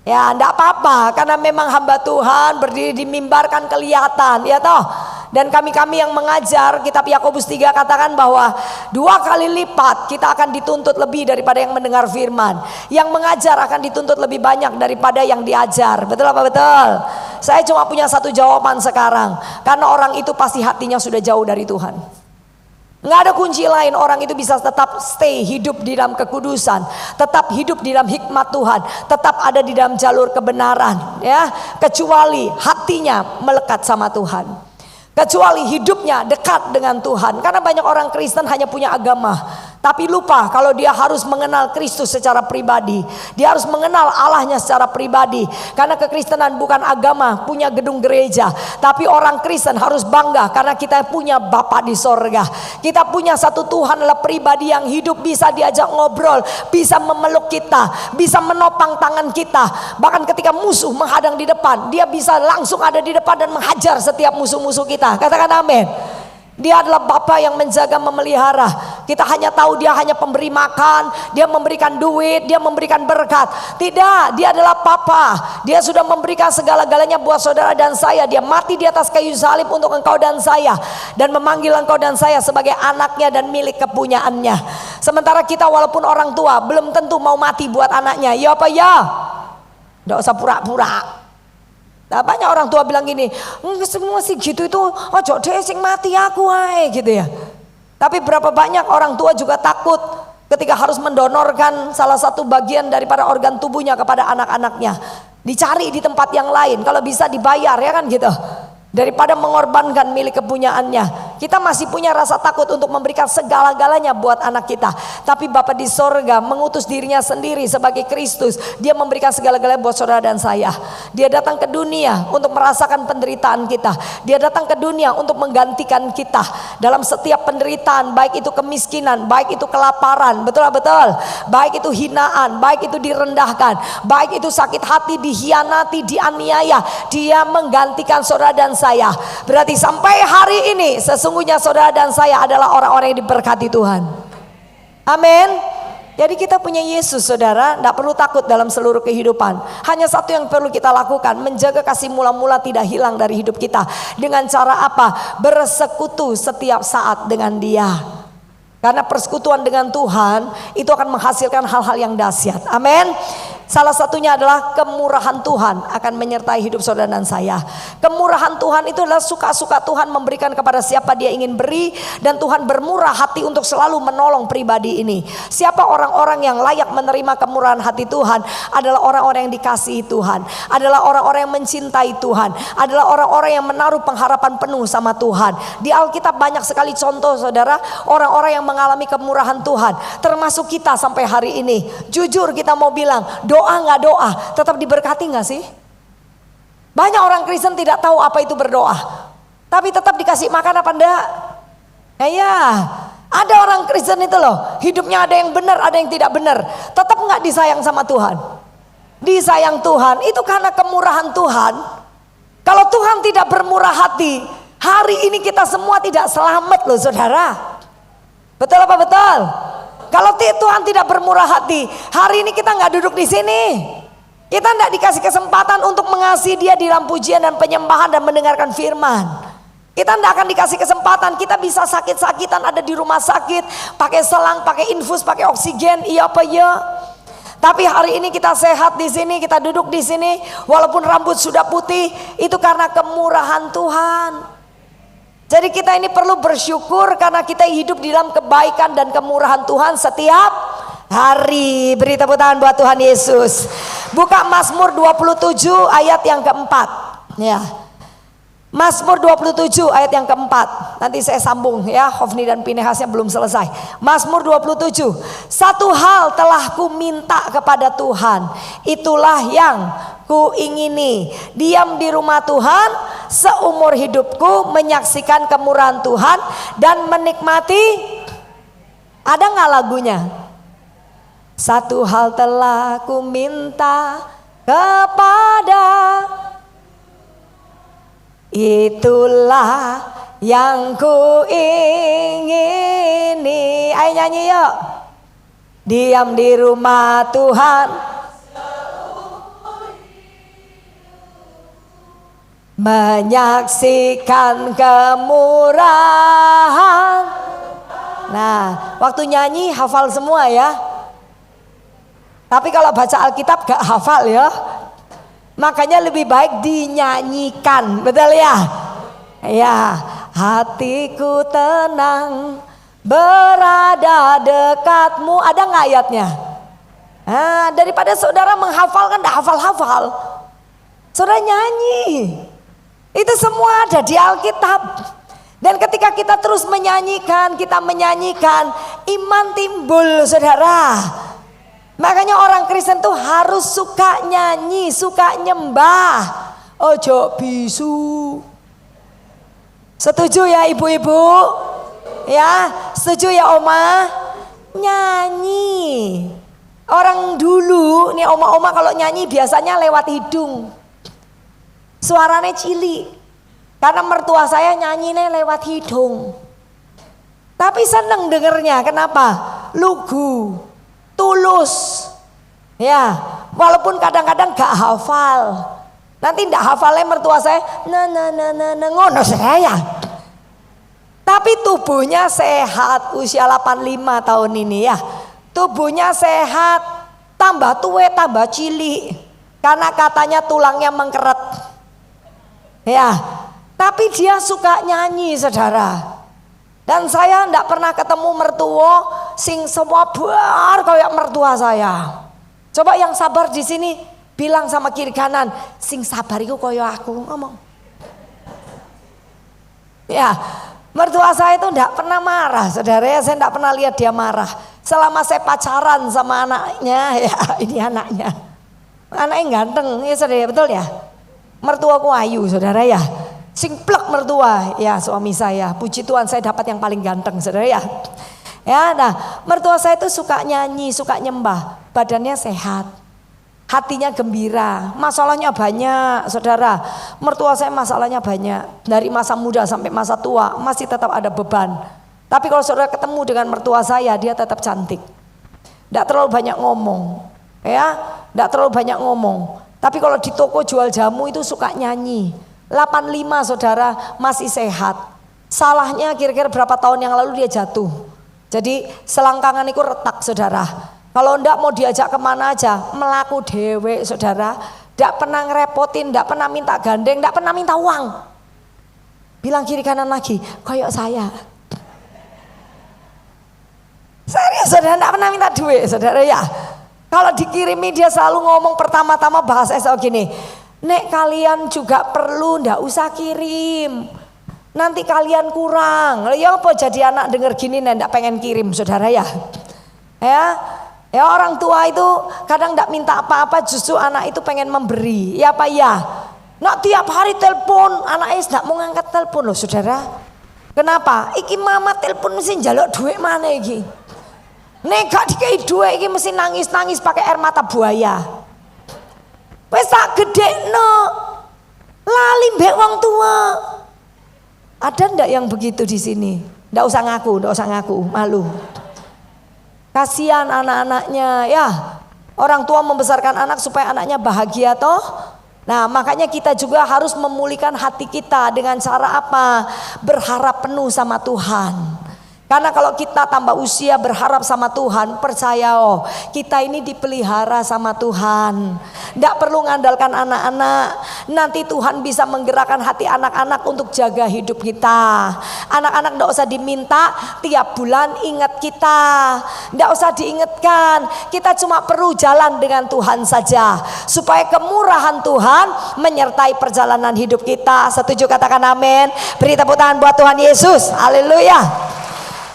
Ya enggak apa-apa, karena memang hamba Tuhan berdiri di mimbar kan kelihatan ya toh. Dan kami-kami yang mengajar, kitab Yakobus 3 katakan bahwa 2 kali lipat kita akan dituntut lebih daripada yang mendengar firman. Yang mengajar akan dituntut lebih banyak daripada yang diajar. Betul apa betul? Saya cuma punya satu jawaban sekarang. Karena orang itu pasti hatinya sudah jauh dari Tuhan. Nggak ada kunci lain, orang itu bisa tetap stay hidup di dalam kekudusan, tetap hidup di dalam hikmat Tuhan, tetap ada di dalam jalur kebenaran ya, kecuali hatinya melekat sama Tuhan. Kecuali hidupnya dekat dengan Tuhan. Karena banyak orang Kristen hanya punya agama Tapi lupa kalau dia harus mengenal Kristus secara pribadi. Dia harus mengenal Allahnya secara pribadi. Karena kekristenan bukan agama, punya gedung gereja. Tapi orang Kristen harus bangga karena kita punya Bapa di sorga. Kita punya satu Tuhan adalah pribadi yang hidup, bisa diajak ngobrol, bisa memeluk kita, bisa menopang tangan kita. Bahkan ketika musuh menghadang di depan, dia bisa langsung ada di depan dan menghajar setiap musuh-musuh kita. Katakan amin. Dia adalah Bapa yang menjaga, memelihara. Kita hanya tahu dia hanya pemberi makan, dia memberikan duit, dia memberikan berkat. Tidak, dia adalah Bapa. Dia sudah memberikan segala-galanya buat saudara dan saya. Dia mati di atas kayu salib untuk engkau dan saya, dan memanggil engkau dan saya sebagai anaknya dan milik kepunyaannya. Sementara kita walaupun orang tua belum tentu mau mati buat anaknya. Ya apa ya? Tidak usah pura-pura. Nah, banyak orang tua bilang gini, semua sih gitu itu, ojo deh sing mati aku ae gitu ya. Tapi berapa banyak orang tua juga takut ketika harus mendonorkan salah satu bagian daripada organ tubuhnya kepada anak-anaknya. Dicari di tempat yang lain, kalau bisa dibayar ya kan gitu. Daripada mengorbankan milik kepunyaannya. Kita masih punya rasa takut untuk memberikan segala-galanya buat anak kita. Tapi Bapa di sorga mengutus dirinya sendiri sebagai Kristus. Dia memberikan segala-galanya buat saudara dan saya. Dia datang ke dunia untuk merasakan penderitaan kita. Dia datang ke dunia untuk menggantikan kita dalam setiap penderitaan, baik itu kemiskinan, baik itu kelaparan, betul-betul, baik itu hinaan, baik itu direndahkan, baik itu sakit hati, dihianati, dianiaya. Dia menggantikan saudara dan saya. Berarti sampai hari ini sesungguhnya saudara dan saya adalah orang-orang yang diberkati Tuhan. Amin. Jadi kita punya Yesus saudara, tidak perlu takut dalam seluruh kehidupan. Hanya satu yang perlu kita lakukan, menjaga kasih mula-mula tidak hilang dari hidup kita. Dengan cara apa? Bersekutu setiap saat dengan Dia. Karena persekutuan dengan Tuhan itu akan menghasilkan hal-hal yang dahsyat. Amin. Salah satunya adalah kemurahan Tuhan akan menyertai hidup saudara dan saya. Kemurahan Tuhan itu adalah suka-suka Tuhan memberikan kepada siapa Dia ingin beri, dan Tuhan bermurah hati untuk selalu menolong pribadi ini. Siapa orang-orang yang layak menerima kemurahan hati Tuhan? Adalah orang-orang yang dikasihi Tuhan, adalah orang-orang yang mencintai Tuhan, adalah orang-orang yang menaruh pengharapan penuh sama Tuhan. Di Alkitab banyak sekali contoh saudara, orang-orang yang mengalami kemurahan Tuhan, termasuk kita sampai hari ini. Jujur kita mau bilang, doa nggak doa tetap diberkati nggak sih? Banyak orang Kristen tidak tahu apa itu berdoa, tapi tetap dikasih makan apa enggak? Ya, ada orang Kristen itu loh, hidupnya ada yang benar, ada yang tidak benar, tetap nggak disayang sama Tuhan. Disayang Tuhan itu karena kemurahan Tuhan. Kalau Tuhan tidak bermurah hati, hari ini kita semua tidak selamat loh saudara. Betul apa betul? Kalau Tuhan tidak bermurah hati, hari ini kita nggak duduk di sini. Kita nggak dikasih kesempatan untuk mengasihi Dia di dalam pujian dan penyembahan dan mendengarkan firman. Kita nggak akan dikasih kesempatan. Kita bisa sakit-sakitan ada di rumah sakit, pakai selang, pakai infus, pakai oksigen, iya apa ya? Tapi hari ini kita sehat di sini, kita duduk di sini, walaupun rambut sudah putih, itu karena kemurahan Tuhan. Jadi kita ini perlu bersyukur karena kita hidup di dalam kebaikan dan kemurahan Tuhan setiap hari. Beri tepuk tangan buat Tuhan Yesus. Buka Mazmur 27 ayat yang keempat. Ya. Mazmur 27 ayat yang keempat. Nanti saya sambung ya, Hofni dan Pinehasnya belum selesai. Mazmur 27. Satu hal telah ku minta kepada Tuhan, itulah yang ku ingini, diam di rumah Tuhan seumur hidupku, menyaksikan kemurahan Tuhan dan menikmati. Ada nggak lagunya? Satu hal telah ku minta kepada, itulah yang ku ingini. Ayo nyanyi yuk. Diam di rumah Tuhan, menyaksikan kemurahan. Nah, waktu nyanyi hafal semua ya. Tapi kalau baca Alkitab gak hafal ya. Makanya lebih baik dinyanyikan, betul ya? Ya, hatiku tenang berada dekatmu. Ada nggak ayatnya? Nah, daripada saudara menghafal kan, gak hafal-hafal, saudara nyanyi. Itu semua ada di Alkitab. Dan ketika kita terus menyanyikan, kita menyanyikan, iman timbul, saudara. Makanya orang Kristen tuh harus suka nyanyi, suka nyembah. Ojo bisu. Setuju ya ibu-ibu? Ya, setuju ya oma? Nyanyi. Orang dulu, nih oma-oma kalau nyanyi biasanya lewat hidung. Suaranya cilik. Karena mertua saya nyanyinya lewat hidung. Tapi seneng dengernya, kenapa? Lugu, tulus. Ya, walaupun kadang-kadang gak hafal. Nanti ndak hafalnya mertua saya, ngono saya. Tapi tubuhnya sehat, usia 85 tahun ini ya. Tubuhnya sehat, tambah tua, tambah cilik. Karena katanya tulangnya mengkeret. Ya, tapi dia suka nyanyi, saudara. Dan saya ndak pernah ketemu mertua sing sabar kayak mertua saya. Coba yang sabar di sini bilang sama kiri kanan, sing sabar iku kayak aku, ngomong. Ya, mertua saya itu ndak pernah marah, saudara ya. Saya ndak pernah lihat dia marah. Selama saya pacaran sama anaknya, ya ini anaknya. Anaknya ganteng, ya saudara, betul ya. Mertuaku ayu, saudara ya. Sing plek mertua, ya suami saya. Puji Tuhan saya dapat yang paling ganteng, saudara ya. Ya, nah mertua saya itu suka nyanyi, suka nyembah. Badannya sehat, hatinya gembira. Masalahnya banyak, saudara. Mertua saya masalahnya banyak. Dari masa muda sampai masa tua masih tetap ada beban. Tapi kalau saudara ketemu dengan mertua saya, dia tetap cantik. Tidak terlalu banyak ngomong, ya, tidak terlalu banyak ngomong. Tapi kalau di toko jual jamu itu suka nyanyi. 85 saudara, masih sehat. Salahnya kira-kira berapa tahun yang lalu dia jatuh. Jadi selangkangan itu retak, saudara. Kalau ndak mau diajak kemana aja, melaku dewe, saudara. Ndak pernah ngerepotin, ndak pernah minta gandeng, ndak pernah minta uang. Bilang kiri kanan lagi, koyok saya. Serius, saudara, ndak pernah minta duit, saudara ya. Kalau dikirimi dia selalu ngomong pertama-tama bahasa esok gini. Nek kalian juga perlu, ndak usah kirim. Nanti kalian kurang. Ya apa jadi anak denger gini nek ndak pengen kirim, saudara ya. Ya orang tua itu kadang ndak minta apa-apa, justru anak itu pengen memberi. Ya apa ya? Nak tiap hari telepon, anak ndak mau ngangkat telepon loh, saudara. Kenapa? Iki mama telepon mesti njaluk duit mana iki? Nek gak dikei duit iki mesti nangis-nangis pakai air mata buaya. Wes tak gedekno, lali mbek wong tua. Ada ndak yang begitu di sini? Ndak usah ngaku, malu. Kasihan anak-anaknya, ya. Orang tua membesarkan anak supaya anaknya bahagia toh. Nah, makanya kita juga harus memulihkan hati kita dengan cara apa? Berharap penuh sama Tuhan. Karena kalau kita tambah usia berharap sama Tuhan, percaya kita ini dipelihara sama Tuhan. Tidak perlu ngandalkan anak-anak. Nanti Tuhan bisa menggerakkan hati anak-anak untuk jaga hidup kita. Anak-anak tidak usah diminta tiap bulan ingat kita. Tidak usah diingatkan. Kita cuma perlu jalan dengan Tuhan saja. Supaya kemurahan Tuhan menyertai perjalanan hidup kita. Setuju, katakan amin. Beri tepuk tangan buat Tuhan Yesus. Haleluya.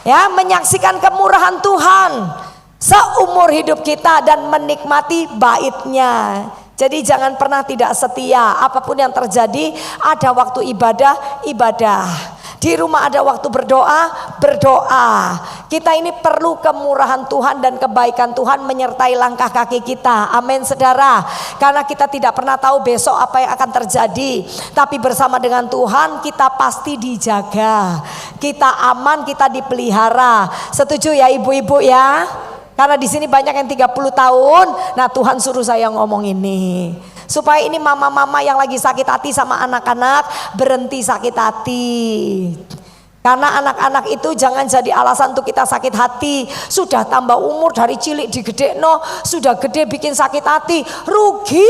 Ya, menyaksikan kemurahan Tuhan seumur hidup kita dan menikmati baitnya. Jadi jangan pernah tidak setia. Apapun yang terjadi, ada waktu ibadah. Di rumah ada waktu berdoa. Kita ini perlu kemurahan Tuhan dan kebaikan Tuhan menyertai langkah kaki kita. Amin, saudara. Karena kita tidak pernah tahu besok apa yang akan terjadi. Tapi bersama dengan Tuhan kita pasti dijaga. Kita aman, kita dipelihara. Setuju ya ibu-ibu ya? Karena di sini banyak yang 30 tahun. Nah, Tuhan suruh saya ngomong ini. Supaya ini mama-mama yang lagi sakit hati sama anak-anak berhenti sakit hati. Karena anak-anak itu jangan jadi alasan untuk kita sakit hati. Sudah tambah umur dari cilik digedekno, sudah gede bikin sakit hati, rugi.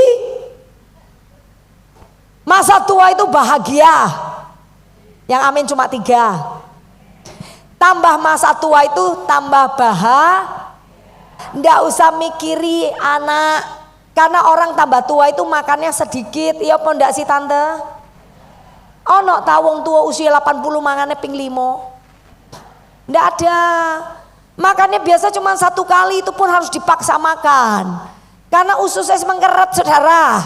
Masa tua itu bahagia. Yang amin cuma 3. Tambah masa tua itu tambah bahagia. Nggak usah mikiri anak. Karena orang tambah tua itu makannya sedikit. Iya apa enggak sih tante? Ono ta wong tua usia 80 mangane ping 5? Ndak ada. Makannya biasa cuma 1 kali, itu pun harus dipaksa makan. Karena ususnya mengkeret saudara.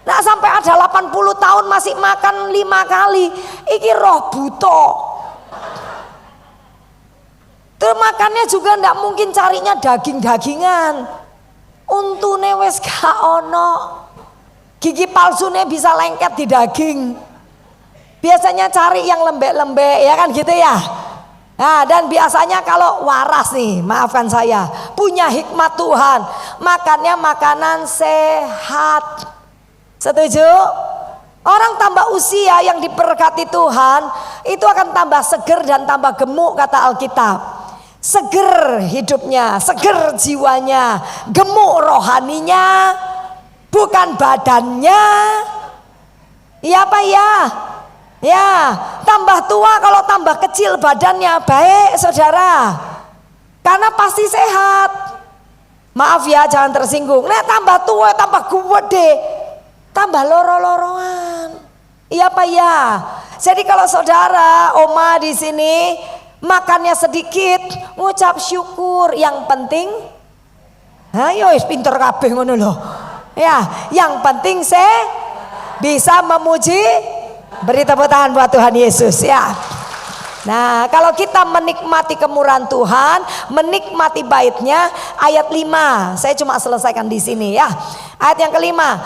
Nah sampai ada 80 tahun masih makan 5 kali. Iki roh buto. Terus makannya juga ndak mungkin carinya daging-dagingan. Untune wis gak ono. Gigi palsunya bisa lengket di daging. Biasanya cari yang lembek-lembek ya kan gitu ya. Nah dan biasanya kalau waras nih, maafkan saya, punya hikmat Tuhan, makannya makanan sehat. Setuju? Orang tambah usia yang diberkati Tuhan itu akan tambah seger dan tambah gemuk kata Alkitab. Seger hidupnya, seger jiwanya, gemuk rohaninya, bukan badannya. Iya apa ya? Ya, tambah tua kalau tambah kecil badannya baik saudara. Karena pasti sehat. Maaf ya jangan tersinggung. Nah tambah tua tambah gede, tambah loro-loroan. Iya apa ya? Jadi kalau saudara, oma di sini makannya sedikit, ngucap syukur. Yang penting, ayo pinter kabeh ngono loh. Ya, yang penting saya bisa memuji. Beri tepuk tangan buat Tuhan Yesus ya. Nah kalau kita menikmati kemurahan Tuhan, menikmati baitnya, ayat 5, saya cuma selesaikan di sini ya. Ayat yang kelima,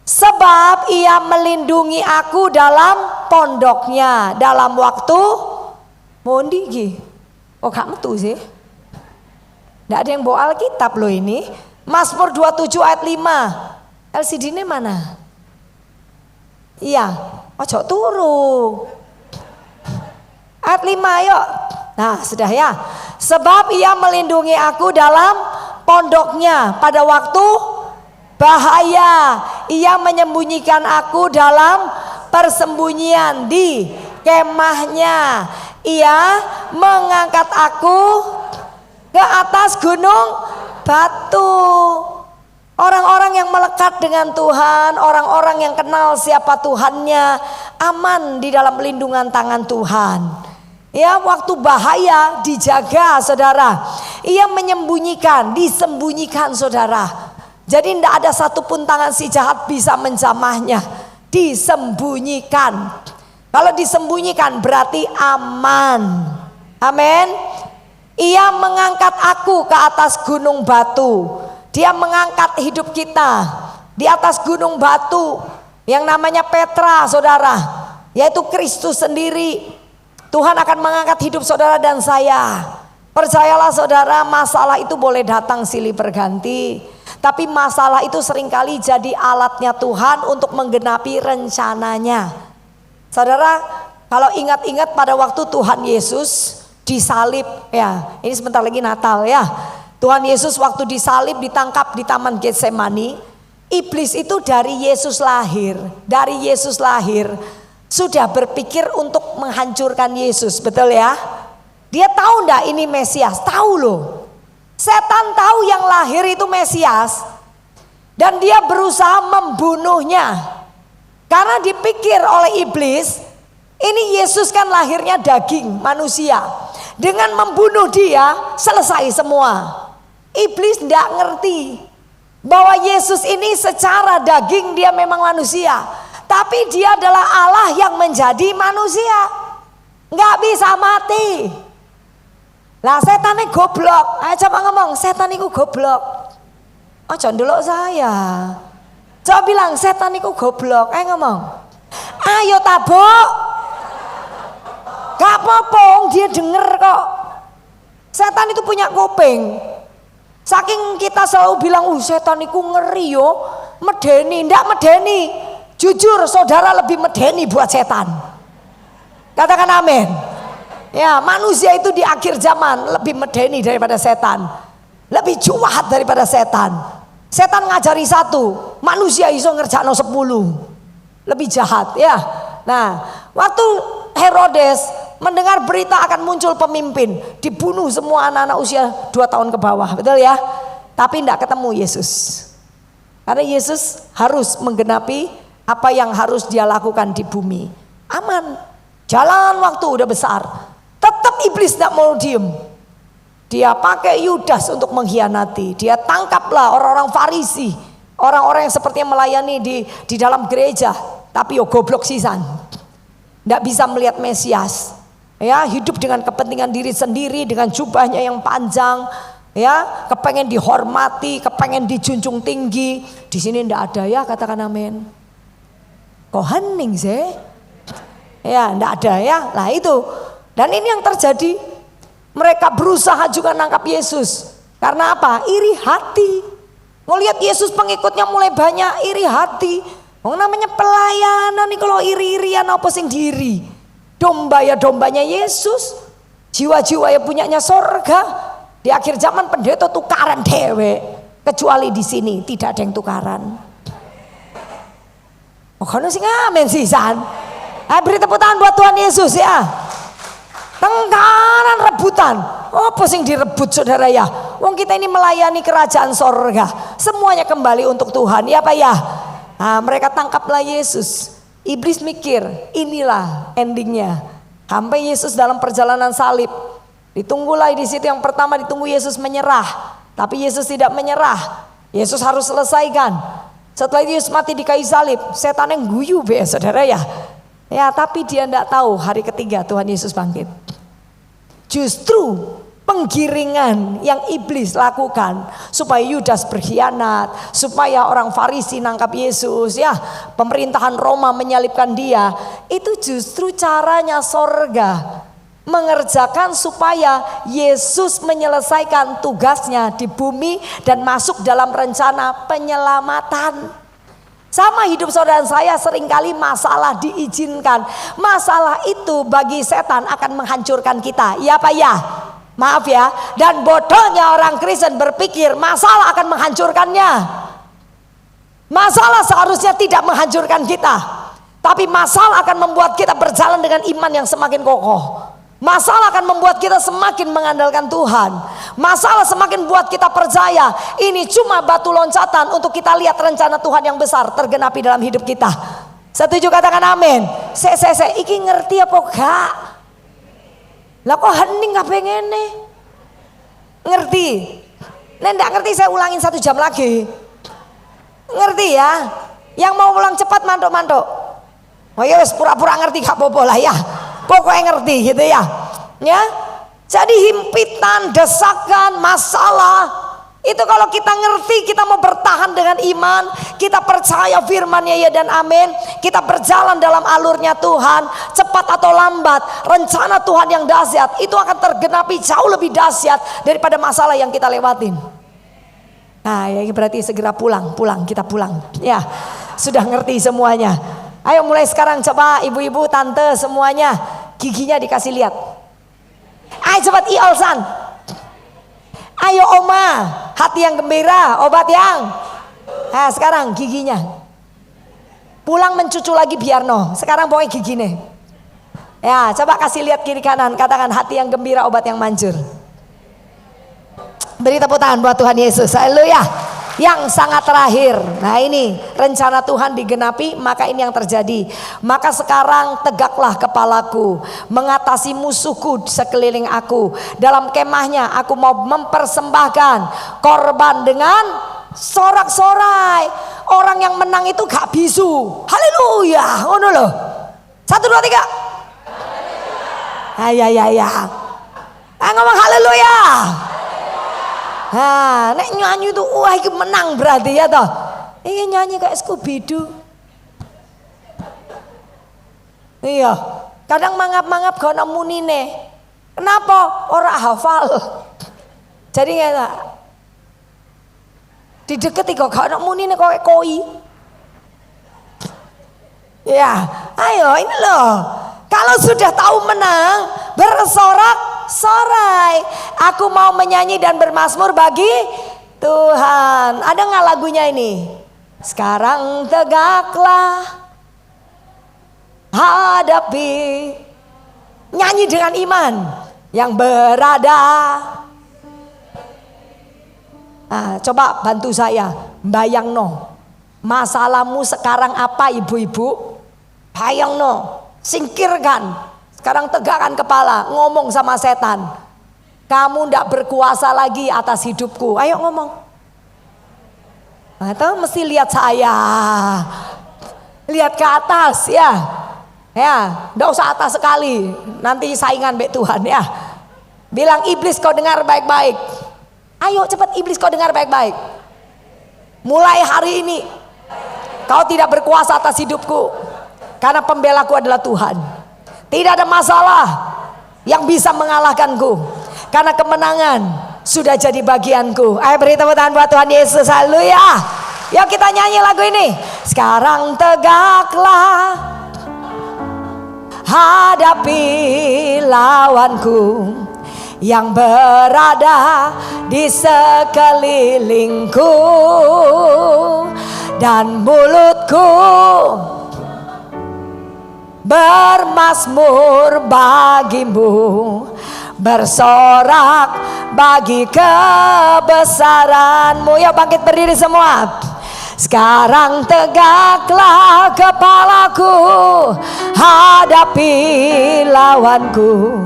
sebab ia melindungi aku dalam pondoknya dalam waktu mondi ki. Oh gak metu sih. Nggak ada yang bawa Alkitab loh ini. Mazmur 27 ayat 5. LCD-nya mana? Iya, ojo turu. Ayat 5 yuk. Nah sudah ya. Sebab ia melindungi aku dalam pondoknya pada waktu bahaya. Ia menyembunyikan aku dalam persembunyian di kemahnya. Ia mengangkat aku ke atas gunung batu. Orang-orang yang melekat dengan Tuhan, orang-orang yang kenal siapa Tuhannya, aman di dalam lindungan tangan Tuhan. Ya, waktu bahaya dijaga saudara. Ia menyembunyikan, disembunyikan saudara. Jadi tidak ada satupun tangan si jahat bisa menjamahnya. Disembunyikan. Kalau disembunyikan berarti aman. Amin. Ia mengangkat aku ke atas gunung batu. Dia mengangkat hidup kita di atas gunung batu yang namanya Petra saudara, yaitu Kristus sendiri. Tuhan akan mengangkat hidup saudara dan saya. Percayalah saudara, masalah itu boleh datang silih berganti, tapi masalah itu seringkali jadi alatnya Tuhan untuk menggenapi rencananya. Saudara, kalau ingat-ingat pada waktu Tuhan Yesus disalib ya, ini sebentar lagi Natal ya. Tuhan Yesus waktu disalib ditangkap di Taman Getsemani, iblis itu dari Yesus lahir sudah berpikir untuk menghancurkan Yesus, betul ya? Dia tahu ndak ini Mesias? Tahu loh. Setan tahu yang lahir itu Mesias dan dia berusaha membunuhnya. Karena dipikir oleh iblis, ini Yesus kan lahirnya daging manusia. Dengan membunuh dia selesai semua. Iblis tidak ngerti bahwa Yesus ini secara daging dia memang manusia, tapi dia adalah Allah yang menjadi manusia, nggak bisa mati. Lah setan ini goblok. Ayo coba ngomong, setan itu goblok. Oh condolok saya. Coba bilang setan itu goblok. Ayo ngomong. Ayo tabok. Gak apa-apa, dia denger kok. Setan itu punya kuping. Saking kita selalu bilang, setan itu ngeri yo, medeni, ndak medeni. Jujur saudara lebih medeni buat setan. Katakan amin. Ya, manusia itu di akhir zaman lebih medeni daripada setan. Lebih jahat daripada setan. Setan ngajari 1, manusia iso ngerjakno 10. Lebih jahat ya. Nah, waktu Herodes mendengar berita akan muncul pemimpin, dibunuh semua anak-anak usia 2 tahun ke bawah, betul ya? Tapi tidak ketemu Yesus. Karena Yesus harus menggenapi apa yang harus dia lakukan di bumi. aman. Jalan waktu udah besar. Tetap iblis tidak mau diem. Dia pakai Yudas untuk mengkhianati. Dia tangkaplah orang-orang Farisi, orang-orang yang sepertinya melayani di dalam gereja, tapi goblok sisan. Tidak bisa melihat Mesias. Ya, hidup dengan kepentingan diri sendiri, dengan jubahnya yang panjang. Ya, kepengen dihormati, kepengen dijunjung tinggi. Di sini tidak ada ya, katakan amin. Kok hening sih? Ya, tidak ada ya. Nah itu. Dan ini yang terjadi. Mereka berusaha juga nangkap Yesus. Karena apa? Iri hati. Ngelihat Yesus pengikutnya mulai banyak, iri hati. Namanya pelayanan nih, kalau iri-irian apa sing diri. Domba ya dombanya Yesus. Jiwa-jiwa ya punyanya sorga. Di akhir zaman pendeta tukaran dewe. Kecuali di sini tidak ada yang tukaran. Oh kan sih ngamen sisan. Beri tepuk tangan buat Tuhan Yesus ya. Tengkaran rebutan. Apa sing direbut saudara ya? Wong kita ini melayani kerajaan sorga. Semuanya kembali untuk Tuhan. Ya Pak ya. Nah, mereka tangkaplah Yesus. Iblis mikir inilah endingnya. Sampai Yesus dalam perjalanan salib. Ditunggulah di situ yang pertama, ditunggu Yesus menyerah. Tapi Yesus tidak menyerah. Yesus harus selesaikan. Setelah itu Yesus mati di kayu salib. Setan yang guyu be saudara ya. Ya tapi dia tidak tahu hari ketiga Tuhan Yesus bangkit. Justru penggiringan yang iblis lakukan supaya Yudas berkhianat, supaya orang Farisi nangkap Yesus, ya pemerintahan Roma menyalibkan dia, itu justru caranya sorga mengerjakan supaya Yesus menyelesaikan tugasnya di bumi dan masuk dalam rencana penyelamatan. Sama hidup saudara saya, seringkali masalah diizinkan. Masalah itu bagi setan akan menghancurkan kita. Ya Pak ya? Maaf ya. Dan bodohnya orang Kristen berpikir masalah akan menghancurkannya. Masalah seharusnya tidak menghancurkan kita. Tapi masalah akan membuat kita berjalan dengan iman yang semakin kokoh. Masalah akan membuat kita semakin mengandalkan Tuhan. Masalah semakin buat kita percaya ini cuma batu loncatan untuk kita lihat rencana Tuhan yang besar tergenapi dalam hidup kita. Setuju katakan amin. Iki ngerti apa gak? Lah kok hening gak pengen nih? Ngerti? Nek ndak ngerti saya ulangin 1 jam lagi. Ngerti ya? Yang mau ulang cepat mantuk-mantuk. Oh ya wis pura-pura ngerti gak apa-apa lah ya. Pokoknya ngerti gitu ya. Ya. Jadi himpitan, desakan, masalah itu kalau kita ngerti, kita mau bertahan dengan iman, kita percaya firman-Nya ya dan amin, kita berjalan dalam alurnya Tuhan, cepat atau lambat, rencana Tuhan yang dahsyat itu akan tergenapi jauh lebih dahsyat daripada masalah yang kita lewatin. Nah, ya berarti segera pulang, kita pulang. Ya, sudah ngerti semuanya. Ayo mulai sekarang coba ibu-ibu, tante semuanya giginya dikasih lihat. Ayo cepat Olsan. Ayo oma, hati yang gembira, obat yang. Nah sekarang giginya. Pulang mencucu lagi biar no. Sekarang pokoknya giginya. Ya coba kasih lihat kiri kanan, katakan hati yang gembira, obat yang manjur. Beri tepuk tangan buat Tuhan Yesus. Haleluya. Yang sangat terakhir. Nah ini rencana Tuhan digenapi, maka ini yang terjadi. Maka sekarang tegaklah kepalaku, mengatasi musuhku sekeliling aku. Dalam kemahnya aku mau mempersembahkan korban dengan sorak-sorai. Orang yang menang itu gak bisu. Haleluya. Ngono loh. 1, 2, 3. Ya. Ngomong haleluya. Nah, nek nyanyi itu wah iki menang berarti ya toh. Iki nyanyi kayak Scooby-Doo. Iya, kadang mangap-mangap gak ono munine. Kenapa? Ora hafal. Jadi ngene. Dideketi kok gak ono munine kok koi. Ya, ayo ini loh. Kalau sudah tahu menang, bersorak-sorai. Aku mau menyanyi dan bermazmur bagi Tuhan. Ada nggak lagunya ini? Sekarang tegaklah, hadapi. Nyanyi dengan iman yang berada. Nah, coba bantu saya, bayang no. Masalahmu sekarang apa ibu-ibu? Bayang no. Singkirkan. Sekarang tegakkan kepala, ngomong sama setan. Kamu tidak berkuasa lagi atas hidupku. Ayo ngomong. Atau mesti lihat saya. Lihat ke atas ya. Ya, tidak usah atas sekali. Nanti saingan baik Tuhan ya. Bilang, iblis kau dengar baik-baik. Ayo cepat iblis kau dengar baik-baik. Mulai hari ini kau tidak berkuasa atas hidupku. Karena pembelaku adalah Tuhan. Tidak ada masalah yang bisa mengalahkanku. Karena kemenangan sudah jadi bagianku. Ayo beri tepuk tangan buat Tuhan Yesus. Haleluya. Yuk kita nyanyi lagu ini. Sekarang tegaklah, hadapi lawanku yang berada di sekelilingku, dan mulutku bermazmur bagimu, bersorak bagi kebesaranmu. Yuk bangkit berdiri semua. Sekarang tegaklah kepalaku, hadapi lawanku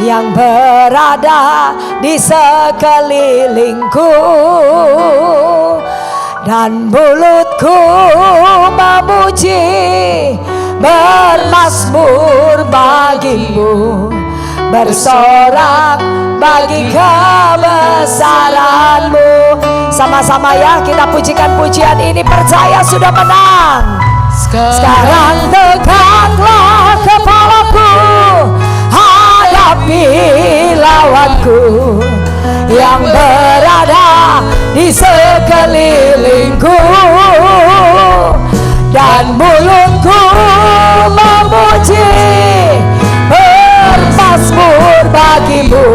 yang berada di sekelilingku, dan mulutku memuji, bermazmur bagimu, bersorak bagi kebesaranmu. Sama-sama ya kita pujikan pujian ini, percaya sudah menang. Sekarang tegaklah kepalaku, hadapi lawanku yang berada di sekelilingku, dan mulutku memuji, bermazmur bagimu,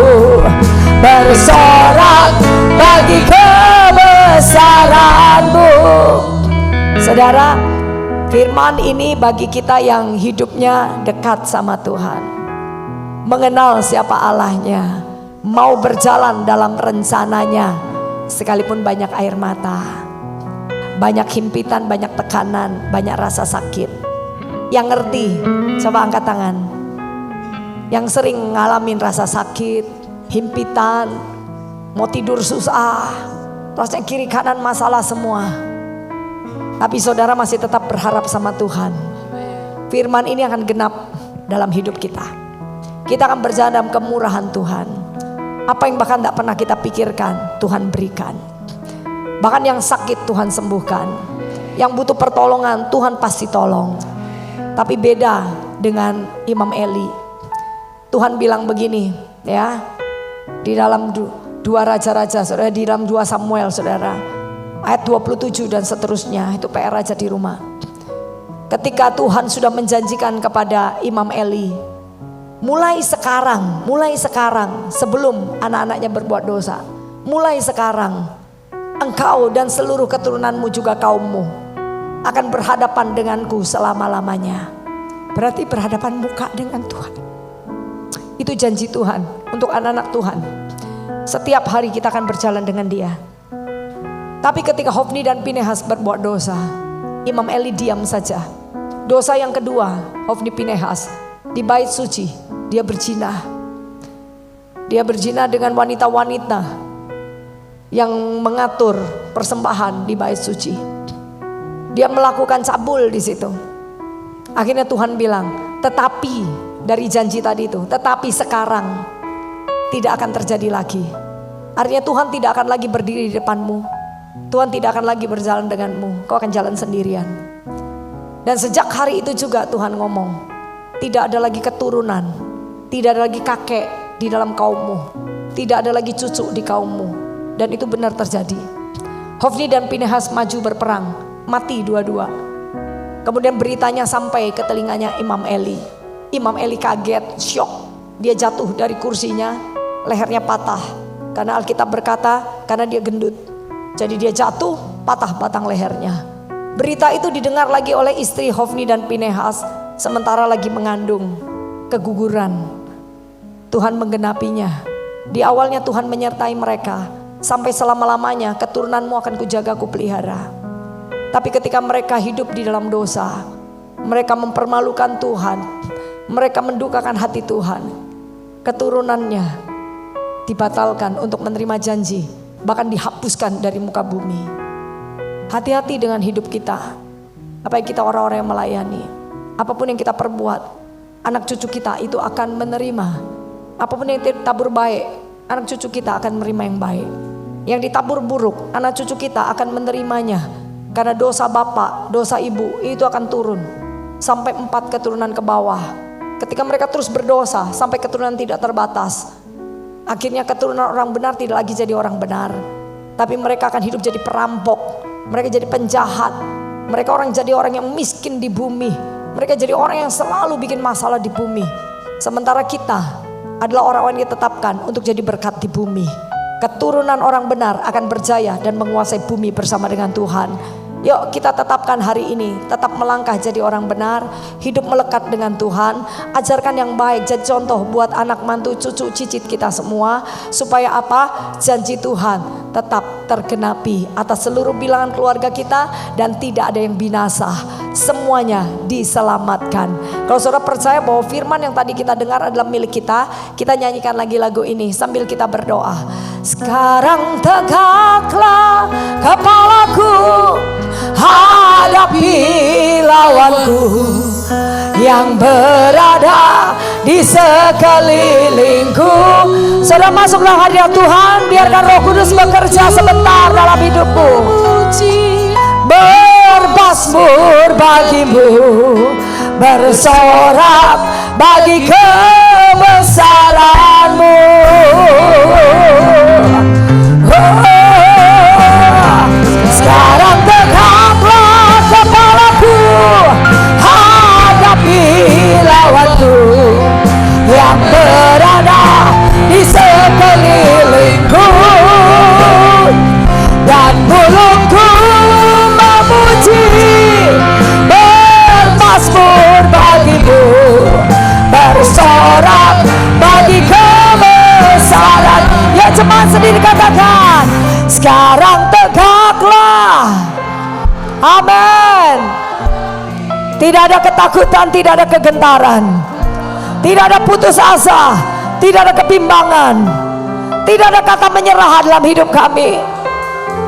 bersorak bagi kebesaranmu. Saudara, firman ini bagi kita yang hidupnya dekat sama Tuhan, mengenal siapa Allahnya, mau berjalan dalam rencananya, sekalipun banyak air mata, banyak himpitan, banyak tekanan, banyak rasa sakit. Yang ngerti, coba angkat tangan. Yang sering ngalamin rasa sakit, himpitan, mau tidur susah, rasanya kiri kanan masalah semua, tapi saudara masih tetap berharap sama Tuhan. Firman ini akan genap dalam hidup kita. Kita akan berjalan dalam kemurahan Tuhan. Apa yang bahkan tidak pernah kita pikirkan, Tuhan berikan. Bahkan yang sakit Tuhan sembuhkan, yang butuh pertolongan Tuhan pasti tolong. Tapi beda dengan Imam Eli. Tuhan bilang begini ya, di dalam dua raja-raja, saudara, di dalam 2 Samuel, saudara, ayat 27 dan seterusnya, itu PR aja di rumah. Ketika Tuhan sudah menjanjikan kepada Imam Eli, mulai sekarang, sebelum anak-anaknya berbuat dosa, mulai sekarang engkau dan seluruh keturunanmu juga kaummu akan berhadapan denganku selama-lamanya. Berarti berhadapan muka dengan Tuhan. Itu janji Tuhan untuk anak-anak Tuhan. Setiap hari kita akan berjalan dengan Dia. Tapi ketika Hofni dan Pinehas berbuat dosa, Imam Eli diam saja. Dosa yang kedua, Hofni Pinehas di bait suci, dia berzina. Dia berzina dengan wanita-wanita yang mengatur persembahan di bait suci. Dia melakukan cabul di situ. Akhirnya Tuhan bilang, tetapi dari janji tadi itu, tetapi sekarang tidak akan terjadi lagi. Artinya Tuhan tidak akan lagi berdiri di depanmu. Tuhan tidak akan lagi berjalan denganmu. Kau akan jalan sendirian. Dan sejak hari itu juga Tuhan ngomong, tidak ada lagi keturunan, tidak ada lagi kakek di dalam kaummu, tidak ada lagi cucu di kaummu. Dan itu benar terjadi. Hofni dan Pinehas maju berperang, mati dua-dua. Kemudian beritanya sampai ke telinganya Imam Eli. Imam Eli kaget, syok. Dia jatuh dari kursinya, lehernya patah. Karena Alkitab berkata, karena dia gendut. Jadi dia jatuh, patah batang lehernya. Berita itu didengar lagi oleh istri Hofni dan Pinehas, sementara lagi mengandung, keguguran. Tuhan menggenapinya. Di awalnya Tuhan menyertai mereka, sampai selama-lamanya keturunanmu akan kujaga, kupelihara. Tapi ketika mereka hidup di dalam dosa, mereka mempermalukan Tuhan. mereka mendukakan hati Tuhan. Keturunannya dibatalkan untuk menerima janji, bahkan dihapuskan dari muka bumi. Hati-hati dengan hidup kita. Apalagi kita orang-orang yang melayani. Apapun yang kita perbuat, anak cucu kita itu akan menerima. Apapun yang ditabur baik, anak cucu kita akan menerima yang baik. Yang ditabur buruk, anak cucu kita akan menerimanya. Karena dosa bapak, dosa ibu itu akan turun sampai 4 keturunan ke bawah. Ketika mereka terus berdosa sampai keturunan tidak terbatas, akhirnya keturunan orang benar tidak lagi jadi orang benar, tapi mereka akan hidup jadi perampok, mereka jadi penjahat, mereka jadi orang yang miskin di bumi, mereka jadi orang yang selalu bikin masalah di bumi. Sementara kita adalah orang-orang yang ditetapkan untuk jadi berkat di bumi. Keturunan orang benar akan berjaya dan menguasai bumi bersama dengan Tuhan. Yuk kita tetapkan hari ini, tetap melangkah jadi orang benar, hidup melekat dengan Tuhan, ajarkan yang baik, jadi contoh buat anak mantu, cucu, cicit kita semua. Supaya apa? Janji Tuhan tetap tergenapi atas seluruh bilangan keluarga kita dan tidak ada yang binasa, semuanya diselamatkan. Kalau saudara percaya bahwa firman yang tadi kita dengar adalah milik kita, kita nyanyikan lagi lagu ini sambil kita berdoa. Sekarang tegaklah kepalaku, hadapi lawanku yang berada di sekelilingku. Saudara masuk dalam hadirat Tuhan, biarkan Roh Kudus bekerja sebentar dalam hidupmu. Bermazmur bagimu, bersorak bagi kebesaranmu. Sekarang tegaklah kepalaku, hadapi lawanku yang berada di sekelilingku, dan mulutku memuji, bermazmur bagimu, bersorak bagi kebesaran. Ya jemaat sendiri katakan, sekarang tegaklah. Amin. Tidak ada ketakutan, tidak ada kegentaran, tidak ada putus asa, tidak ada kebimbangan, tidak ada kata menyerah dalam hidup kami.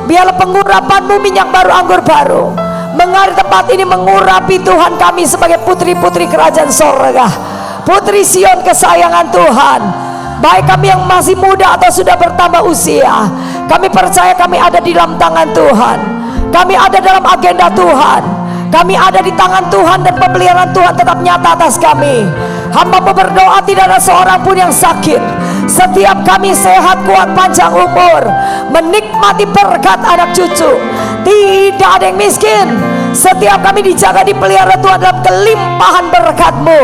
Biarlah pengurapan-Mu minyak baru, anggur baru mengalir tempat ini, mengurapi Tuhan kami sebagai putri-putri kerajaan sorga, putri Sion kesayangan Tuhan. Baik kami yang masih muda atau sudah bertambah usia, kami percaya kami ada di dalam tangan Tuhan. Kami ada dalam agenda Tuhan. Kami ada di tangan Tuhan dan pemeliharaan Tuhan tetap nyata atas kami. Hamba-Mu berdoa tidak ada seorang pun yang sakit. Setiap kami sehat, kuat, panjang umur, menikmati berkat anak cucu. Tidak ada yang miskin. Setiap kami dijaga, dipelihara Tuhan dalam kelimpahan berkat-Mu.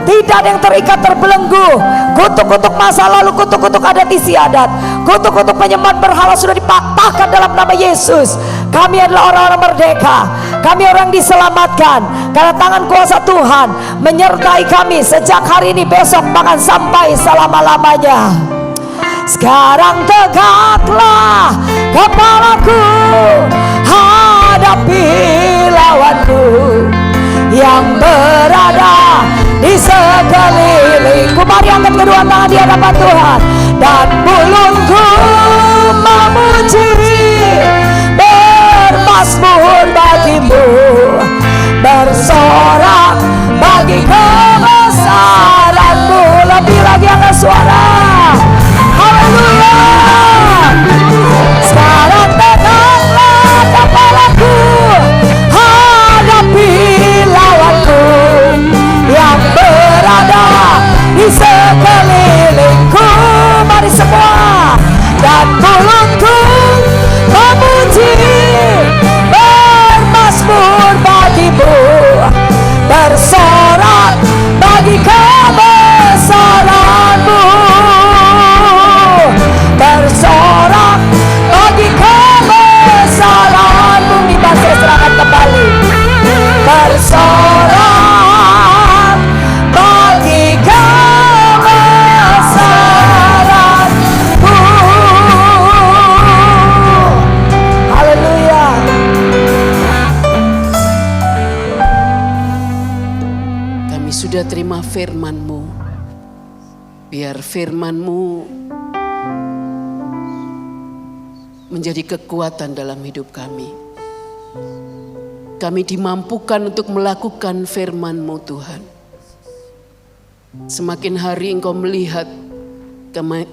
Tidak ada yang terikat, terbelenggu. Kutuk-kutuk masa lalu, kutuk-kutuk adat istiadat, kutuk-kutuk penyembahan berhala sudah dipatahkan dalam nama Yesus. Kami adalah orang-orang merdeka. Kami orang diselamatkan karena tangan kuasa Tuhan menyertai kami sejak hari ini, besok, bahkan sampai selama-lamanya. Sekarang tegaklah kepalaku, hadapi lawanku yang berada di sekelilingku. Mari angkat kedua tangan di hadapan Tuhan, dan mulutku memuji, bermazmur bagimu, bersorak bagi kebesaran-Mu. Lebih lagi angkat suara, haleluya. Sekarang tegaklah kepalaku, hadapi lawanku yang berada di sekelilingku. Mari semua firman-Mu. Biar firman-Mu menjadi kekuatan dalam hidup kami. Kami dimampukan untuk melakukan firman-Mu Tuhan. Semakin hari Engkau melihat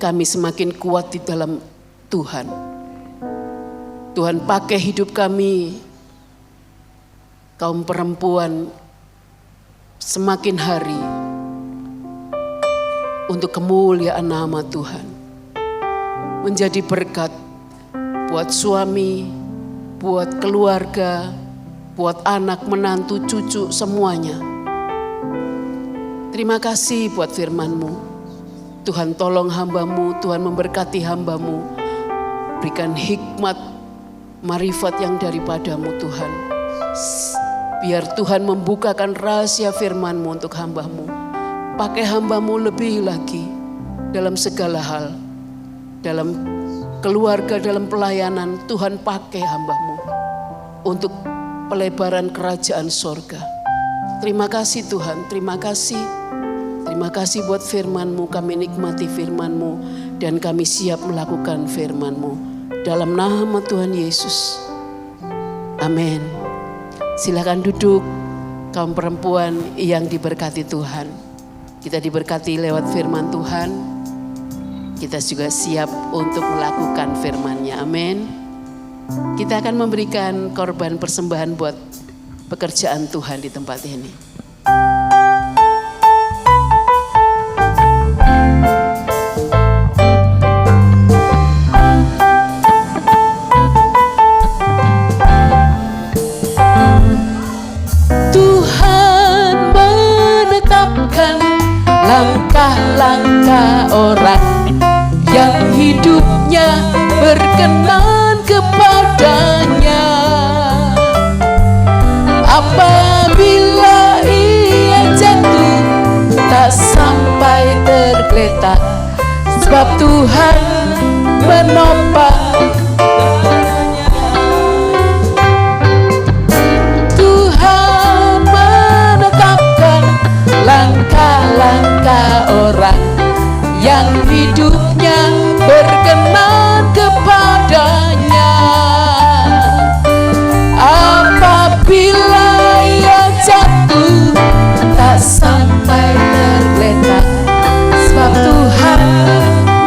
kami semakin kuat di dalam Tuhan. Tuhan pakai hidup kami, kaum perempuan, semakin hari untuk kemuliaan nama Tuhan. Menjadi berkat buat suami, buat keluarga, buat anak, menantu, cucu, semuanya. Terima kasih buat firman-Mu. Tuhan tolong hamba-Mu, Tuhan memberkati hamba-Mu. Berikan hikmat, marifat yang daripada-Mu Tuhan. Biar Tuhan membukakan rahasia firman-Mu untuk hamba-Mu. Pakai hamba-Mu lebih lagi dalam segala hal. Dalam keluarga, dalam pelayanan, Tuhan pakai hamba-Mu untuk pelebaran kerajaan sorga. Terima kasih Tuhan, terima kasih. Terima kasih buat firman-Mu, kami nikmati firman-Mu dan kami siap melakukan firman-Mu. Dalam nama Tuhan Yesus. Amin. Silakan duduk kaum perempuan yang diberkati Tuhan. Kita diberkati lewat firman Tuhan. Kita juga siap untuk melakukan firman-Nya. Amin. Kita akan memberikan korban persembahan buat pekerjaan Tuhan di tempat ini. Langkah-langkah orang yang hidupnya berkenan kepadanya. Apabila ia jatuh tak sampai tergeletak, sebab Tuhan menopang. Tuhan menetapkan langkah-langkah orang yang hidupnya berkenan kepadanya. Apabila ia jatuh tak sampai tergeletak, sebab Tuhan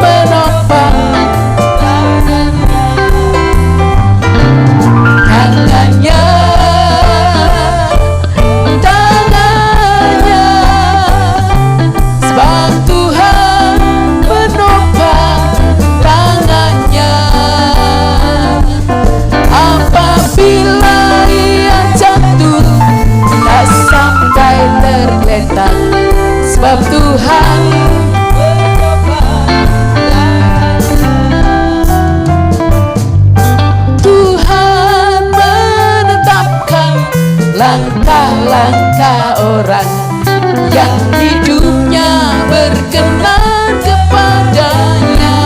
menopang tangannya. Sebab Tuhan menetapkan langkah-langkah orang yang hidupnya berkenan kepadanya.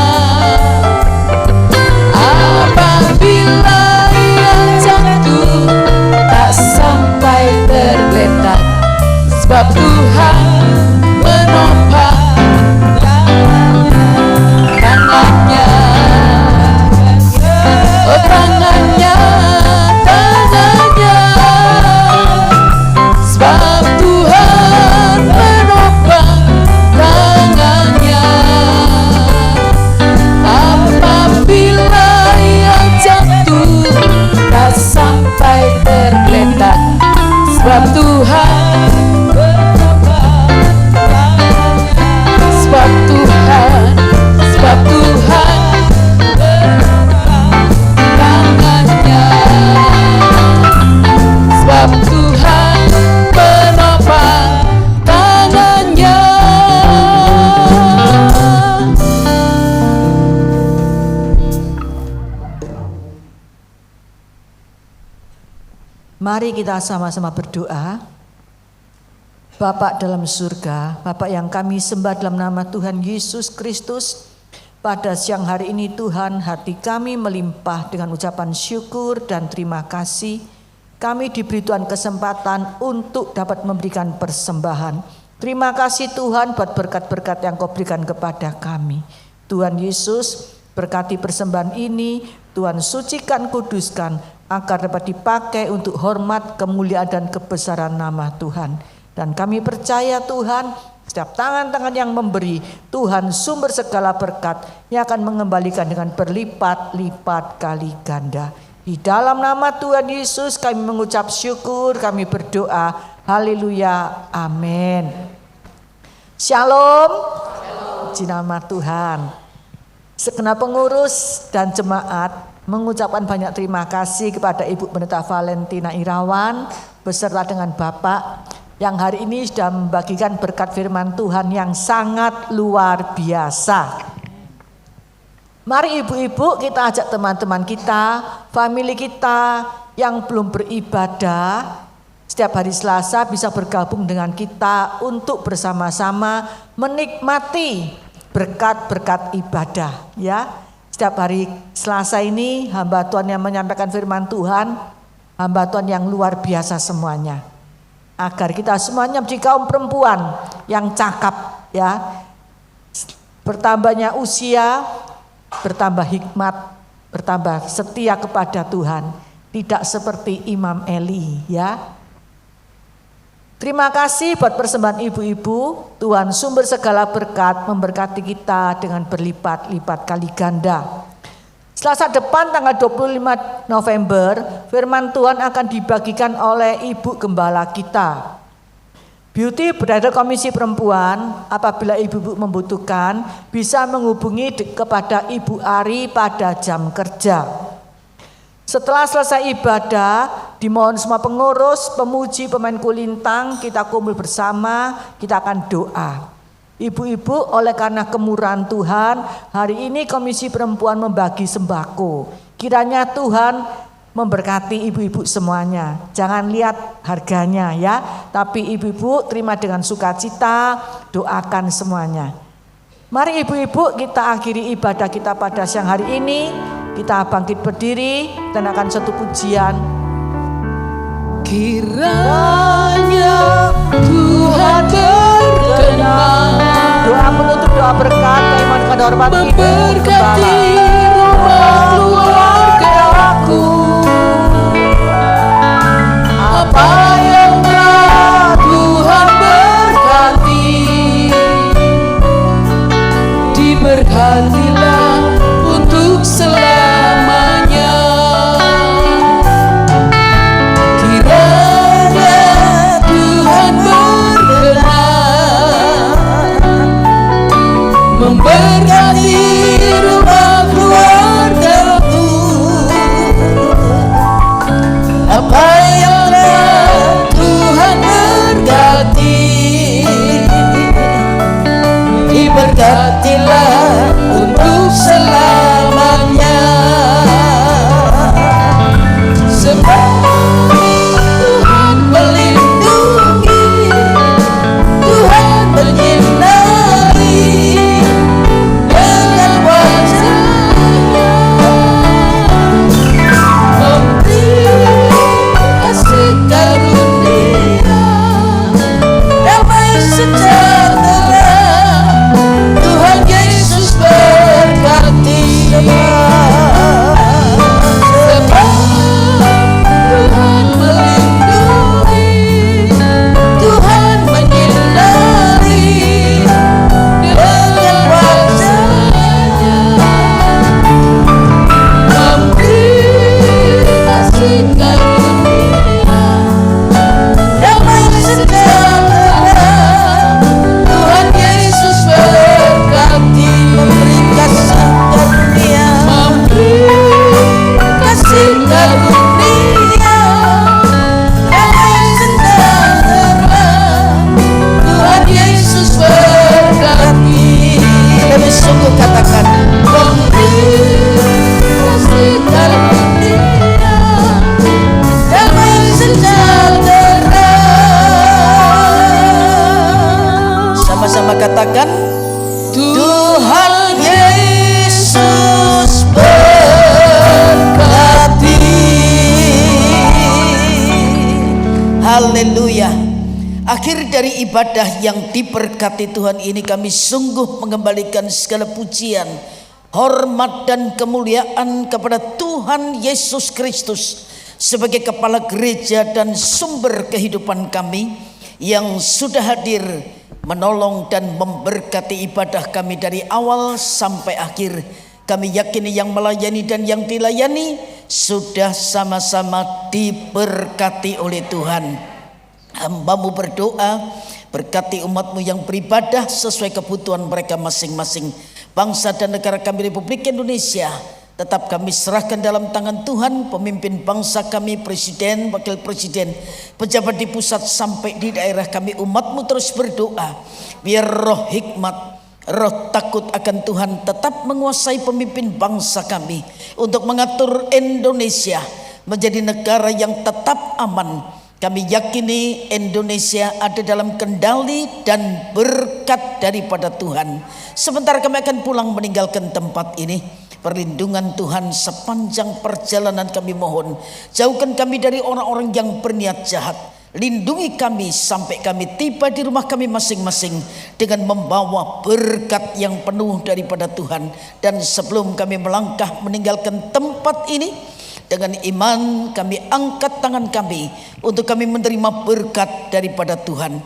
Apabila ia jatuh tak sampai tergeletak, sebab Tuhan menopang tangannya, oh tangannya, sebab Tuhan menopang tangannya. Apabila ia jatuh tak sampai tergeletak, sebab Tuhan tangannya, sebab Tuhan menopang tangannya. Mari kita sama-sama berdoa. Bapak dalam surga, Bapak yang kami sembah dalam nama Tuhan Yesus Kristus, pada siang hari ini Tuhan, hati kami melimpah dengan ucapan syukur dan terima kasih. Kami diberi Tuhan kesempatan untuk dapat memberikan persembahan. Terima kasih Tuhan buat berkat-berkat yang Kau berikan kepada kami. Tuhan Yesus, berkati persembahan ini, Tuhan sucikan, kuduskan, agar dapat dipakai untuk hormat, kemuliaan dan kebesaran nama Tuhan. Dan kami percaya Tuhan, setiap tangan-tangan yang memberi, Tuhan sumber segala berkat yang akan mengembalikan dengan berlipat-lipat kali ganda. Di dalam nama Tuhan Yesus kami mengucap syukur, kami berdoa. Haleluya, amin. Shalom, puji nama Tuhan. Segenap pengurus dan jemaat mengucapkan banyak terima kasih kepada Ibu Pendeta Valentina Irawan beserta dengan Bapak yang hari ini sudah membagikan berkat firman Tuhan yang sangat luar biasa. Mari ibu-ibu kita ajak teman-teman kita, famili kita yang belum beribadah, setiap hari Selasa bisa bergabung dengan kita untuk bersama-sama menikmati berkat-berkat ibadah ya. Setiap hari Selasa ini hamba Tuhan yang menyampaikan firman Tuhan, hamba Tuhan yang luar biasa semuanya. Agar kita semuanya menjadi kaum perempuan yang cakap ya. Bertambahnya usia, bertambah hikmat, bertambah setia kepada Tuhan. Tidak seperti Imam Eli ya. Terima kasih buat persembahan ibu-ibu. Tuhan sumber segala berkat memberkati kita dengan berlipat-lipat kali ganda. Selasa depan tanggal 25 November firman Tuhan akan dibagikan oleh Ibu Gembala kita. Beauty berada Komisi Perempuan. Apabila ibu-ibu membutuhkan bisa menghubungi kepada Ibu Ari pada jam kerja. Setelah selesai ibadah, dimohon semua pengurus, pemuji, pemain kulintang, kita kumpul bersama, kita akan doa. Ibu-ibu, oleh karena kemurahan Tuhan, hari ini Komisi Perempuan membagi sembako. Kiranya Tuhan memberkati ibu-ibu semuanya. Jangan lihat harganya ya, tapi ibu-ibu terima dengan sukacita, doakan semuanya. Mari ibu-ibu kita akhiri ibadah kita pada siang hari ini. Kita bangkit berdiri dan akan satu pujian. Kiranya Tuhan berkenan Doa penutup, doa berkat, keimanan dan hormat memberkati rumah keluargaku. Apa yang telah Tuhan berkati, diberkatilah untuk selamanya. Kiranya Tuhan berkenan memberkati rumah keluargaku. Apa yang telah Tuhan berkati, diberkatilah untuk selamanya. Sebab Tuhan melindungi, Tuhan menyinari dengan wajah-Nya, memberi kasih karunia, damai sejahtera. Tuhan Yesus berkati. Sebab Tuhan melindungi, Tuhan menyinari dengan wajah-Nya, memberi kasih karunia, damai sejahtera. Tuhan Yesus berkati. Memberi kasih karunia, memberi kasih karunia, damai sejahtera. Tuhan Yesus berkati. Lebih sungguh katakan, memberi kasih karunia, damai sejahtera. Sama-sama katakan, Tuhan Yesus berkati. Haleluya. Akhir dari ibadah yang diberkati Tuhan ini, kami sungguh mengembalikan segala pujian, hormat dan kemuliaan kepada Tuhan Yesus Kristus sebagai kepala gereja dan sumber kehidupan kami, yang sudah hadir menolong dan memberkati ibadah kami dari awal sampai akhir. Kami yakini yang melayani dan yang dilayani sudah sama-sama diberkati oleh Tuhan. Hamba-Mu berdoa, berkati umat-Mu yang beribadah sesuai kebutuhan mereka masing-masing. Bangsa dan negara kami Republik Indonesia tetap kami serahkan dalam tangan Tuhan. Pemimpin bangsa kami, presiden, wakil presiden, pejabat di pusat sampai di daerah kami, umat-Mu terus berdoa biar roh hikmat, roh takut akan Tuhan tetap menguasai pemimpin bangsa kami untuk mengatur Indonesia menjadi negara yang tetap aman. Kami yakini Indonesia ada dalam kendali dan berkat daripada Tuhan. Sebentar kami akan pulang meninggalkan tempat ini. Perlindungan Tuhan sepanjang perjalanan kami mohon. Jauhkan kami dari orang-orang yang berniat jahat. Lindungi kami sampai kami tiba di rumah kami masing-masing dengan membawa berkat yang penuh daripada Tuhan. Dan sebelum kami melangkah meninggalkan tempat ini, dengan iman kami angkat tangan kami untuk kami menerima berkat daripada Tuhan.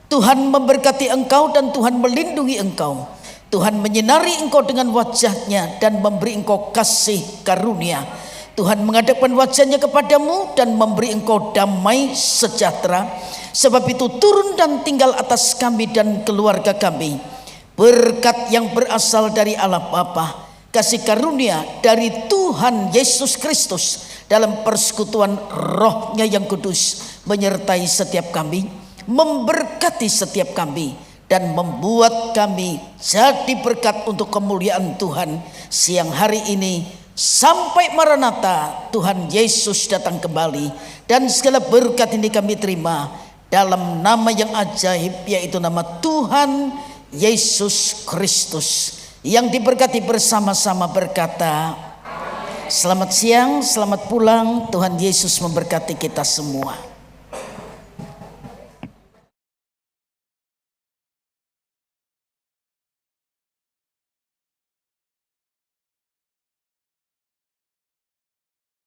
Tuhan memberkati engkau dan Tuhan melindungi engkau. Tuhan menyinari engkau dengan wajah-Nya dan memberi engkau kasih karunia. Tuhan menghadapkan wajah-Nya kepadamu dan memberi engkau damai sejahtera. Sebab itu turun dan tinggal atas kami dan keluarga kami berkat yang berasal dari Allah Bapa, kasih karunia dari Tuhan Yesus Kristus dalam persekutuan Roh-Nya yang kudus menyertai setiap kami, memberkati setiap kami, dan membuat kami jadi berkat untuk kemuliaan Tuhan siang hari ini sampai Maranatha Tuhan Yesus datang kembali. Dan segala berkat ini kami terima dalam nama yang ajaib, yaitu nama Tuhan Yesus Kristus, yang diberkati bersama-sama berkata, selamat siang, selamat pulang. Tuhan Yesus memberkati kita semua.